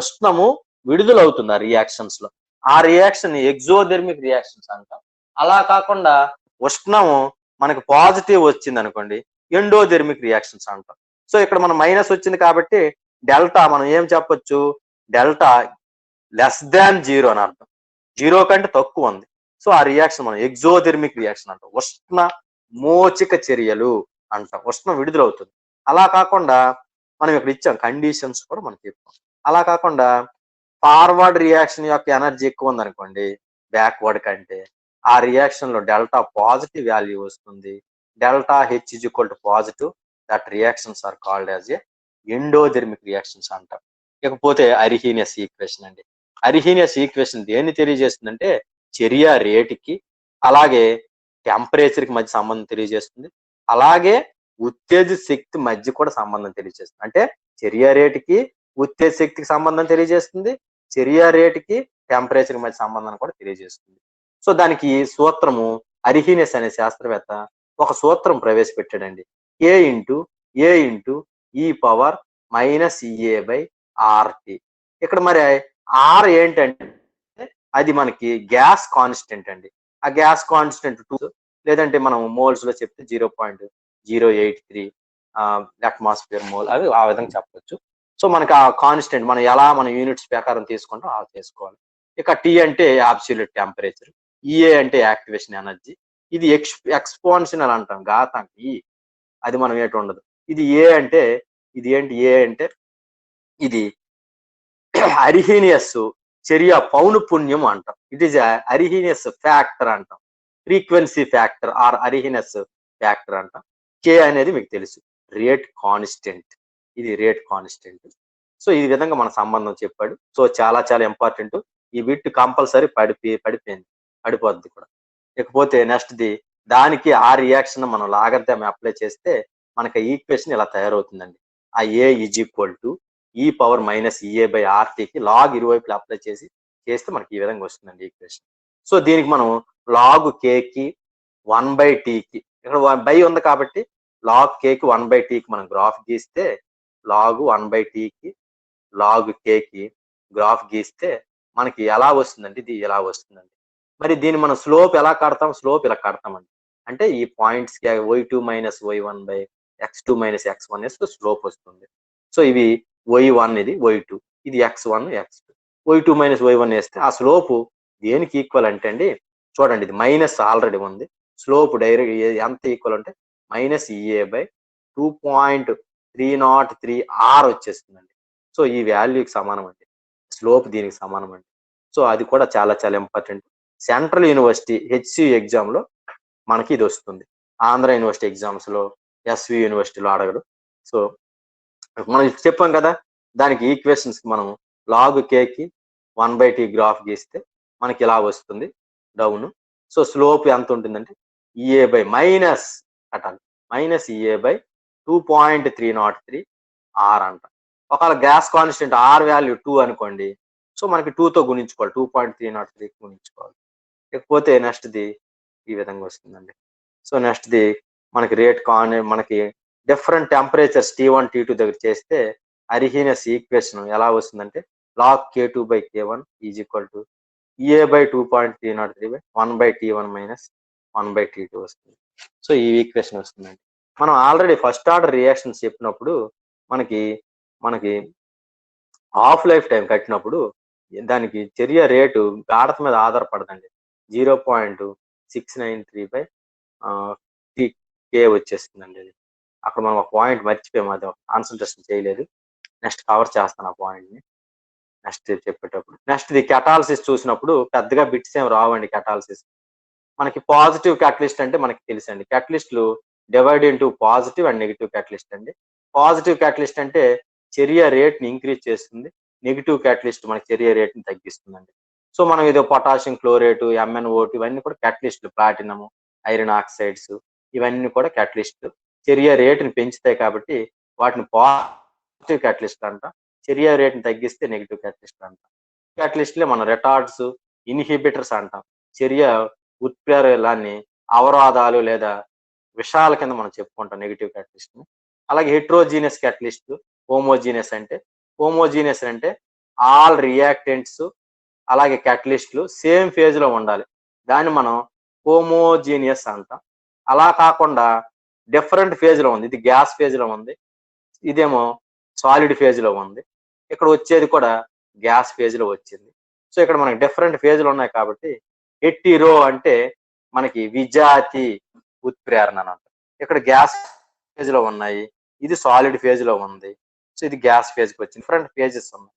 ఉష్ణము విడుదలవుతుంది ఆ రియాక్షన్స్ లో. ఆ రియాక్షన్ ఎగ్జోథెర్మిక్ రియాక్షన్స్ అంటాం. అలా కాకుండా ఉష్ణము మనకి పాజిటివ్ వచ్చింది అనుకోండి ఎండోథెర్మిక్ రియాక్షన్స్ అంటాం. సో ఇక్కడ మనం మైనస్ వచ్చింది కాబట్టి డెల్టా మనం ఏం చెప్పొచ్చు? డెల్టా లెస్ దాన్ 0 అని అర్థం, 0 కంటే తక్కువ ఉంది. సో ఆ రియాక్షన్ మనం ఎగ్జోథెర్మిక్ రియాక్షన్ అంటాం, ఉష్ణ మోచిక చర్యలు అంటాం, ఉష్ణం విడుదలవుతుంది. అలా కాకుండా మనం ఇక్కడ ఇచ్చాం కండిషన్స్ కూడా మనకి చెప్పాం. అలా కాకుండా ఫార్వర్డ్ రియాక్షన్ యొక్క ఎనర్జీ ఎక్కువ ఉంది అనుకోండి బ్యాక్వర్డ్ కంటే, ఆ రియాక్షన్ లో డెల్టా పాజిటివ్ వాల్యూ వస్తుంది. Delta H is equal to positive, that reactions are called as a endothermic reactions అంటాం. ఇకపోతే అరిహీనియస్ ఈక్వేషన్ అండి. అరిహీనియస్ ఈక్వేషన్ దేన్ని తెలియజేస్తుందంటే చర్య రేటుకి అలాగే టెంపరేచర్ కి మధ్య సంబంధం తెలియజేస్తుంది, అలాగే ఉత్తేజ శక్తి మధ్య కూడా సంబంధం తెలియజేస్తుంది. అంటే చర్య రేటుకి ఉత్తేజ శక్తికి సంబంధం తెలియజేస్తుంది, చర్య రేటుకి టెంపరేచర్ మధ్య సంబంధం కూడా తెలియజేస్తుంది. సో దానికి సూత్రము అరిహీనియస్ అనే శాస్త్రవేత్త ఒక సూత్రం ప్రవేశపెట్టాడండి. A into e power minus EA by RT. ఇక్కడ మరి ఆర్ ఏంటంటే అది మనకి గ్యాస్ కాన్స్టెంట్ అండి. ఆ గ్యాస్ కాన్స్టెంట్ 2 లేదంటే మనం మోల్స్ లో చెప్తే 0.083 అట్మాస్ఫియర్ మోల్, అది ఆ విధంగా చెప్పొచ్చు. సో మనకి ఆ కాన్స్టెంట్ మనం ఎలా మన యూనిట్స్ ప్రకారం తీసుకుంటాం అలా చేసుకోవాలి. ఇక టీ అంటే అబ్సల్యూట్ టెంపరేచర్, ఈఏ అంటే యాక్టివేషన్ ఎనర్జీ, ఇది ఎక్స్పోనెన్షియల్ అంటాం, ఘాతాంకి, అది మనం ఏటి ఉండదు. ఇది ఏ అంటే ఇది ఏంటి? ఏ అంటే ఇది అరిహీనియస్ చర్య పౌనపుణ్యం అంటాం. ఇట్ ఈస్ అరిహీనియస్ ఫ్యాక్టర్ అంటాం, frequency factor or Arrhenius factor అంటాం. కే అనేది మీకు తెలుసు, రేట్ కాన్స్టెంట్, ఇది రేట్ కాన్స్టెంట్. సో ఈ విధంగా మన సంబంధం చెప్పాడు. సో చాలా చాలా ఇంపార్టెంట్. ఈ బిట్ కంపల్సరీ పడిపోద్ది కూడా. ఇకపోతే నెక్స్ట్ ది దానికి ఆ రియాక్షన్ మనం లాగర్థం అప్లై చేస్తే మనకి ఈక్వేషన్ ఇలా తయారవుతుందండి. ఆ A is equal to e power minus EA by ఆర్టీకి లాగ్ ఇరువైపులు అప్లై చేస్తే మనకి ఈ విధంగా వస్తుందండి ఈక్వేషన్. సో దీనికి మనం లాగ్ కేకి 1/tకి, ఇక్కడ బై ఉంది కాబట్టి లాగ్ కేకి 1/tకి మనం గ్రాఫ్ గీస్తే, లాగ్ 1/tకి లాగ్ కేకి గ్రాఫ్ గీస్తే మనకి ఎలా వస్తుందండి? ఇది ఎలా వస్తుందండి. మరి దీన్ని మనం స్లోప్ ఎలా కడతాం? స్లోప్ ఇలా కడతామండి. అంటే ఈ పాయింట్స్ కి y2 minus y1 by x2 minus x1 వేస్తే స్లోప్ వస్తుంది. సో ఇవి y1 ఇది y2, ఇది x1 x2, y2 minus y1 వేస్తే ఆ స్లోపు దేనికి ఈక్వల్ అంటే అండి, చూడండి ఇది మైనస్ ఆల్రెడీ ఉంది, స్లోప్ డైరెక్ట్ ఎంత ఈక్వల్ అంటే మైనస్ ఈఏ బై 2.303 r వచ్చేస్తుందండి. సో ఈ వాల్యూకి సమానం అండి, స్లోప్ దీనికి సమానం అండి. సో అది కూడా చాలా చాలా important. Central university HC exam లో మనకి ఇది వస్తుంది, ఆంధ్ర యూనివర్సిటీ ఎగ్జామ్స్ లో ఎస్వి యూనివర్సిటీలో అడగడు. సో మనం చెప్పాం కదా, దానికి ఈక్వేషన్స్ మనం లాగ్ కేకి 1/t గ్రాఫ్ గీస్తే మనకి ఇలా వస్తుంది డౌన్. సో స్లోప్ ఎంత ఉంటుందంటే ఈఏ బై మైనస్ కట్టాలి, మైనస్ ఈఏ బై 2.303 r అంట. ఒకవేళ గ్యాస్ కాన్స్టెంట్ ఆర్ వాల్యూ 2 అనుకోండి, సో మనకి 2తో గుణించుకోవాలి, 2.303 గుణించుకోవాలి. ఇకపోతే నెక్స్ట్ ది ఈ విధంగా వస్తుందండి. సో నెక్స్ట్ ది మనకి మనకి డిఫరెంట్ టెంపరేచర్స్ T1 T2 దగ్గర చేస్తే అరిహీనియస్ ఈక్వేషన్ ఎలా వస్తుందంటే log K2 by K1 is equal to EA by 2.303 by 1/T1 minus 1/T2 వస్తుంది. సో ఈ ఈక్వేషన్ వస్తుందండి. మనం ఆల్రెడీ ఫస్ట్ ఆర్డర్ రియాక్షన్స్ చెప్పినప్పుడు మనకి హాఫ్ లైఫ్ టైం కట్టినప్పుడు దానికి చర్య రేటు గాఢత మీద ఆధారపడదండి. 0.693 బై కే వచ్చేస్తుందండి. అది అక్కడ మనం ఒక పాయింట్ మర్చిపోయాము, అది కాన్సన్ట్రేషన్ చేయలేదు. నెక్స్ట్ కవర్ చేస్తాను ఆ పాయింట్ని. నెక్స్ట్ చెప్పేటప్పుడు. నెక్స్ట్ ది కెటాలసిస్ చూసినప్పుడు పెద్దగా బిట్స్ ఏమి రావండి కెటాలసిస్. మనకి పాజిటివ్ క్యాటలిస్ట్ అంటే మనకి తెలుసండి. క్యాటలిస్టులు divide into positive and negative catalyst అండి. పాజిటివ్ క్యాటలిస్ట్ అంటే చర్య రేట్‌ని ఇంక్రీజ్ చేస్తుంది. నెగెటివ్ క్యాటలిస్ట్ మనకి చర్య రేట్‌ని తగ్గిస్తుందండి. సో, మనం ఏదో పొటాషియం క్లోరేట్, ఎంఎన్ఓ2 ఇవన్నీ కూడా క్యాటలిస్టులు. ప్లాటినము, ఐరన్ ఆక్సైడ్స్ ఇవన్నీ కూడా క్యాటలిస్టులు. చర్య రేట్‌ని పెంచుతాయి కాబట్టి వాటిని పాజిటివ్ క్యాటలిస్ట్ అంటాం. చర్య రేట్‌ని తగ్గిస్తే నెగెటివ్ క్యాటలిస్ట్ అంటాం. క్యాటలిస్ట్‌లే మనం రిటార్డ్స్, ఇన్హిబిటర్స్ అంటాం. చర్య ఉత్ప్రేరకాలని అవరోధాలు లేదా విషాల కింద మనం చెప్పుకుంటాం నెగెటివ్ క్యాటలిస్ట్‌ని. అలాగే హెటెరోజీనియస్ క్యాటలిస్ట్, హోమోజీనియస్ అంటే ఆల్ రియాక్టెంట్స్ అలాగే క్యాటలిస్ట్‌లు సేమ్ ఫేజ్‌లో ఉండాలి. దాన్ని మనం హోమోజీనియస్ అంటాం. అలా కాకుండా డిఫరెంట్ ఫేజ్‌లో ఉంది. ఇది గ్యాస్ ఫేజ్‌లో ఉంది. ఇదేమో సాలిడ్ ఫేజ్‌లో ఉంది. ఇక్కడ వచ్చేది కూడా గ్యాస్ ఫేజ్‌లో వచ్చింది. సో, ఇక్కడ మనకి డిఫరెంట్ ఫేజ్‌లు ఉన్నాయి కాబట్టి హెటిరో అంటే మనకి విజాతి ఉత్ప్రేరణ అని అంటాం. ఇక్కడ గ్యాస్ ఫేజ్‌లో ఉన్నాయి. ఇది సాలిడ్ ఫేజ్‌లో ఉంది. సో, ఇది గ్యాస్ ఫేజ్‌కి వచ్చింది. డిఫరెంట్ ఫేజెస్ ఉన్నాయి.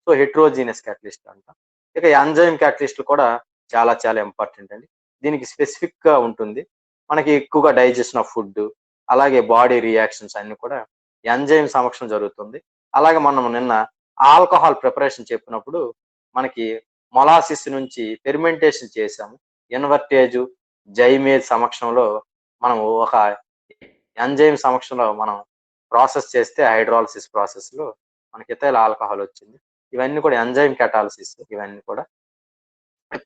సో, హెటెరోజీనియస్ క్యాటలిస్ట్ అంటాం. ఇక ఎంజైమ్ క్యాటలిస్ట్‌లు కూడా చాలా చాలా ఇంపార్టెంట్ అండి. దీనికి స్పెసిఫిక్‌గా ఉంటుంది. మనకి ఎక్కువగా డైజెషన్ ఆఫ్ ఫుడ్ అలాగే బాడీ రియాక్షన్స్ అన్నీ కూడా ఎంజైమ్ సమక్షం జరుగుతుంది. అలాగే మనం నిన్న ఆల్కహాల్ ప్రిపరేషన్ చెప్పినప్పుడు మనకి మొలాసిస్ నుంచి ఫెర్మెంటేషన్ చేసాము. ఇన్వర్టేజ్, జైమేజ్ సమక్షంలో మనం ఒక ఎంజైమ్ సమక్షంలో మనం ప్రాసెస్ చేస్తే హైడ్రాలిసిస్ ప్రాసెస్‌లో మనకి ఇథైల్ ఆల్కహాల్ వచ్చింది. ఇవన్నీ కూడా ఎంజైమ్ కెటాలిసిస్ ఇవన్నీ కూడా.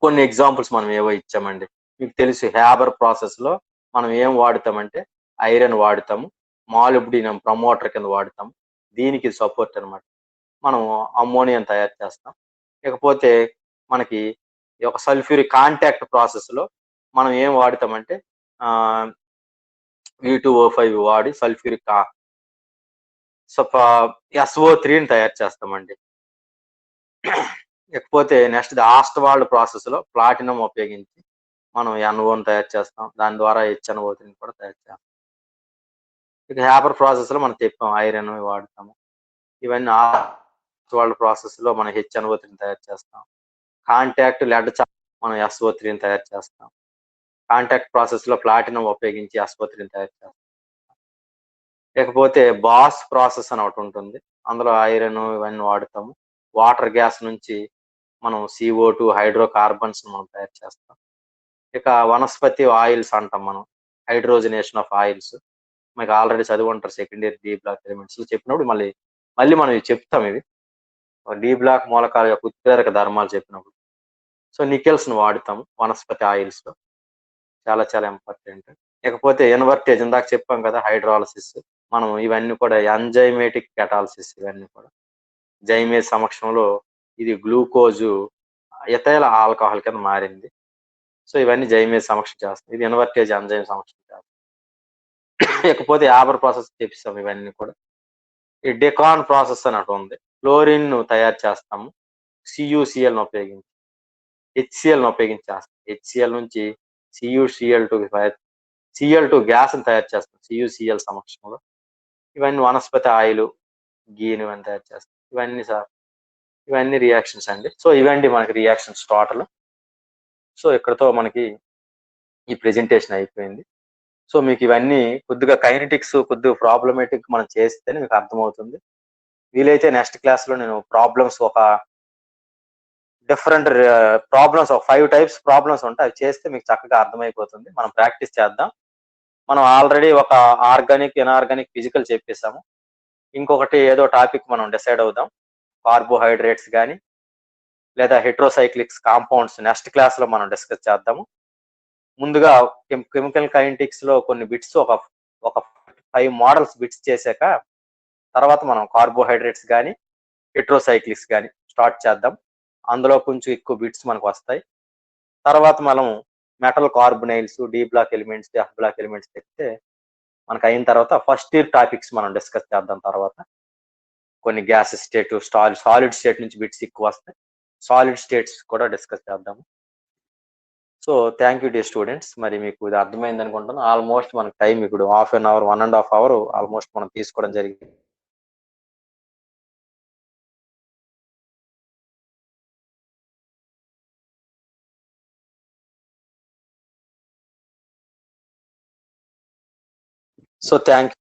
కొన్ని ఎగ్జాంపుల్స్ మనం ఏవో ఇచ్చామండి. మీకు తెలుసు హ్యాబర్ ప్రాసెస్‌లో మనం ఏం వాడుతామంటే ఐరన్ వాడుతాము. మాలిబ్డినం ప్రమోటర్ కింద వాడుతాము. దీనికి సపోర్ట్ అన్నమాట. మనం అమ్మోనియాని తయారు చేస్తాం. ఇకపోతే మనకి ఈ యొక్క సల్ఫ్యూరిక్ కాంటాక్ట్ ప్రాసెస్‌లో మనం ఏం వాడుతామంటే ఆహ్, V2O5 వాడి సల్ఫ్యూరిక్ SO3ని తయారు చేస్తామండి. ఇకపోతే నెక్స్ట్ ఆస్ట్వాల్డ్ ప్రాసెస్‌లో ప్లాటినం ఉపయోగించి మనం NOని తయారు చేస్తాం. దాని ద్వారా HNO3ని కూడా తయారు చేస్తాం. ఇక హ్యాబర్ ప్రాసెస్‌లో మనం చెప్పాం ఐరన్ వాడతాము. ఇవన్నీ ఆస్ట్వాల్డ్ ప్రాసెస్‌లో మనం HNO3ని తయారు చేస్తాం. కాంటాక్ట్ లెడ్ మనం SO3ని తయారు చేస్తాం. కాంటాక్ట్ ప్రాసెస్‌లో ప్లాటినం ఉపయోగించి SO3ని తయారు చేస్తాం. ఇకపోతే బాస్ ప్రాసెస్ అని ఒకటి ఉంటుంది. అందులో ఐరన్ ఇవన్నీ వాడతాము. వాటర్ గ్యాస్ నుంచి మనం CO2 హైడ్రోకార్బన్స్ మనం తయారు చేస్తాం. ఇక వనస్పతి ఆయిల్స్ అంటాం మనం. Hydrogenation of oils. మీకు ఆల్రెడీ చదివి ఉంటారు సెకండ్ ఇయర్ డి బ్లాక్ ఎలిమెంట్స్‌లో చెప్పినప్పుడు మళ్ళీ మనం ఇవి చెప్తాం ఇవి. డి బ్లాక్ మూలకాల యొక్క ఉత్ప్రేరక ధర్మాలు చెప్పినప్పుడు. సో, నికెల్స్‌ని వాడుతాము వనస్పతి ఆయిల్స్‌లో. చాలా చాలా ఇంపార్టెంట్. ఇకపోతే ఇన్వర్టేజ్ ఇందాక చెప్పాం కదా హైడ్రాలిసిస్. మనం ఇవన్నీ కూడా ఎంజైమేటిక్ కెటాలిసిస్ ఇవన్నీ కూడా. జైమేజ్ సమక్షంలో ఇది గ్లూకోజు ఎథైల్ ఆల్కహాల్ కింద మారింది. సో, ఇవన్నీ జైమేజ్ సమక్షం చేస్తాం. ఇది ఇన్వర్టేజ్ ఎంజైమ్ సమక్షం చేస్తాం. ఇకపోతే యాబర్ ప్రాసెస్ చెప్పేసాం ఇవన్నీ కూడా. ఈ డెకాన్ ప్రాసెస్ అని ఒకటి ఉంది. క్లోరిన్ తయారు చేస్తాము. CuClని ఉపయోగించి. HClని ఉపయోగించి చేస్తాం. HCl నుంచి CuCl2 Cl2 గ్యాస్‌ని తయారు చేస్తాం. CuCl సమక్షంలో. ఇవన్నీ వనస్పతి ఆయిల్, గీని ఇవన్నీ తయారు చేస్తాం. ఇవన్నీ రియాక్షన్స్ అండి. సో, ఇవండి మనకి రియాక్షన్స్ టోటల్. సో, ఇక్కడితో మనకి ఈ ప్రెజెంటేషన్ అయిపోయింది. సో, మీకు ఇవన్నీ కొద్దిగా కైనెటిక్స్ కొద్దిగా ప్రాబ్లమాటిక్ మనం చేస్తేనే మీకు అర్థమవుతుంది. వీలైతే నెక్స్ట్ క్లాస్‌లో నేను ప్రాబ్లమ్స్ ఒక డిఫరెంట్ ప్రాబ్లమ్స్ ఒక 5 టైప్స్ ప్రాబ్లమ్స్ ఉంటాయి. అవి చేస్తే మీకు చక్కగా అర్థమైపోతుంది. మనం ప్రాక్టీస్ చేద్దాం. మనం ఆల్రెడీ ఒక ఆర్గానిక్, ఇనార్గానిక్, ఫిజికల్ చెప్పేసాము. ఇంకొకటి ఏదో టాపిక్ మనం డిసైడ్ అవుదాం. కార్బోహైడ్రేట్స్ గాని లేదా హెటెరోసైక్లిక్స్ కాంపౌండ్స్ నెక్స్ట్ క్లాస్‌లో మనం డిస్కస్ చేద్దాము. ముందుగా కెమికల్ కైనెటిక్స్‌లో కొన్ని బిట్స్ ఒక 5 మోడల్స్ బిట్స్ చేశాక తర్వాత మనం కార్బోహైడ్రేట్స్ గాని, హెటెరోసైక్లిక్స్ గాని స్టార్ట్ చేద్దాం. అందులో కొంచెం ఎక్కువ బిట్స్ మనకు వస్తాయి. తర్వాత మనం metal carbonyls, D block elements, F block elements చెప్తే మనకు అయిన తర్వాత ఫస్ట్ ఇయర్ టాపిక్స్ మనం డిస్కస్ చేద్దాం తర్వాత. కొన్ని గ్యాస్ స్టేట్, సాలిడ్ స్టేట్ నుంచి బిట్స్ ఎక్కువ వస్తాయి. సాలిడ్ స్టేట్స్ కూడా డిస్కస్ చేద్దాము. So, thank you dear students. మరి మీకు ఇది అర్థమైంది అనుకుంటాను. ఆల్మోస్ట్ మనకు టైం ఇప్పుడు half an hour, 1½ hour almost మనం తీసుకోవడం జరిగింది. So thank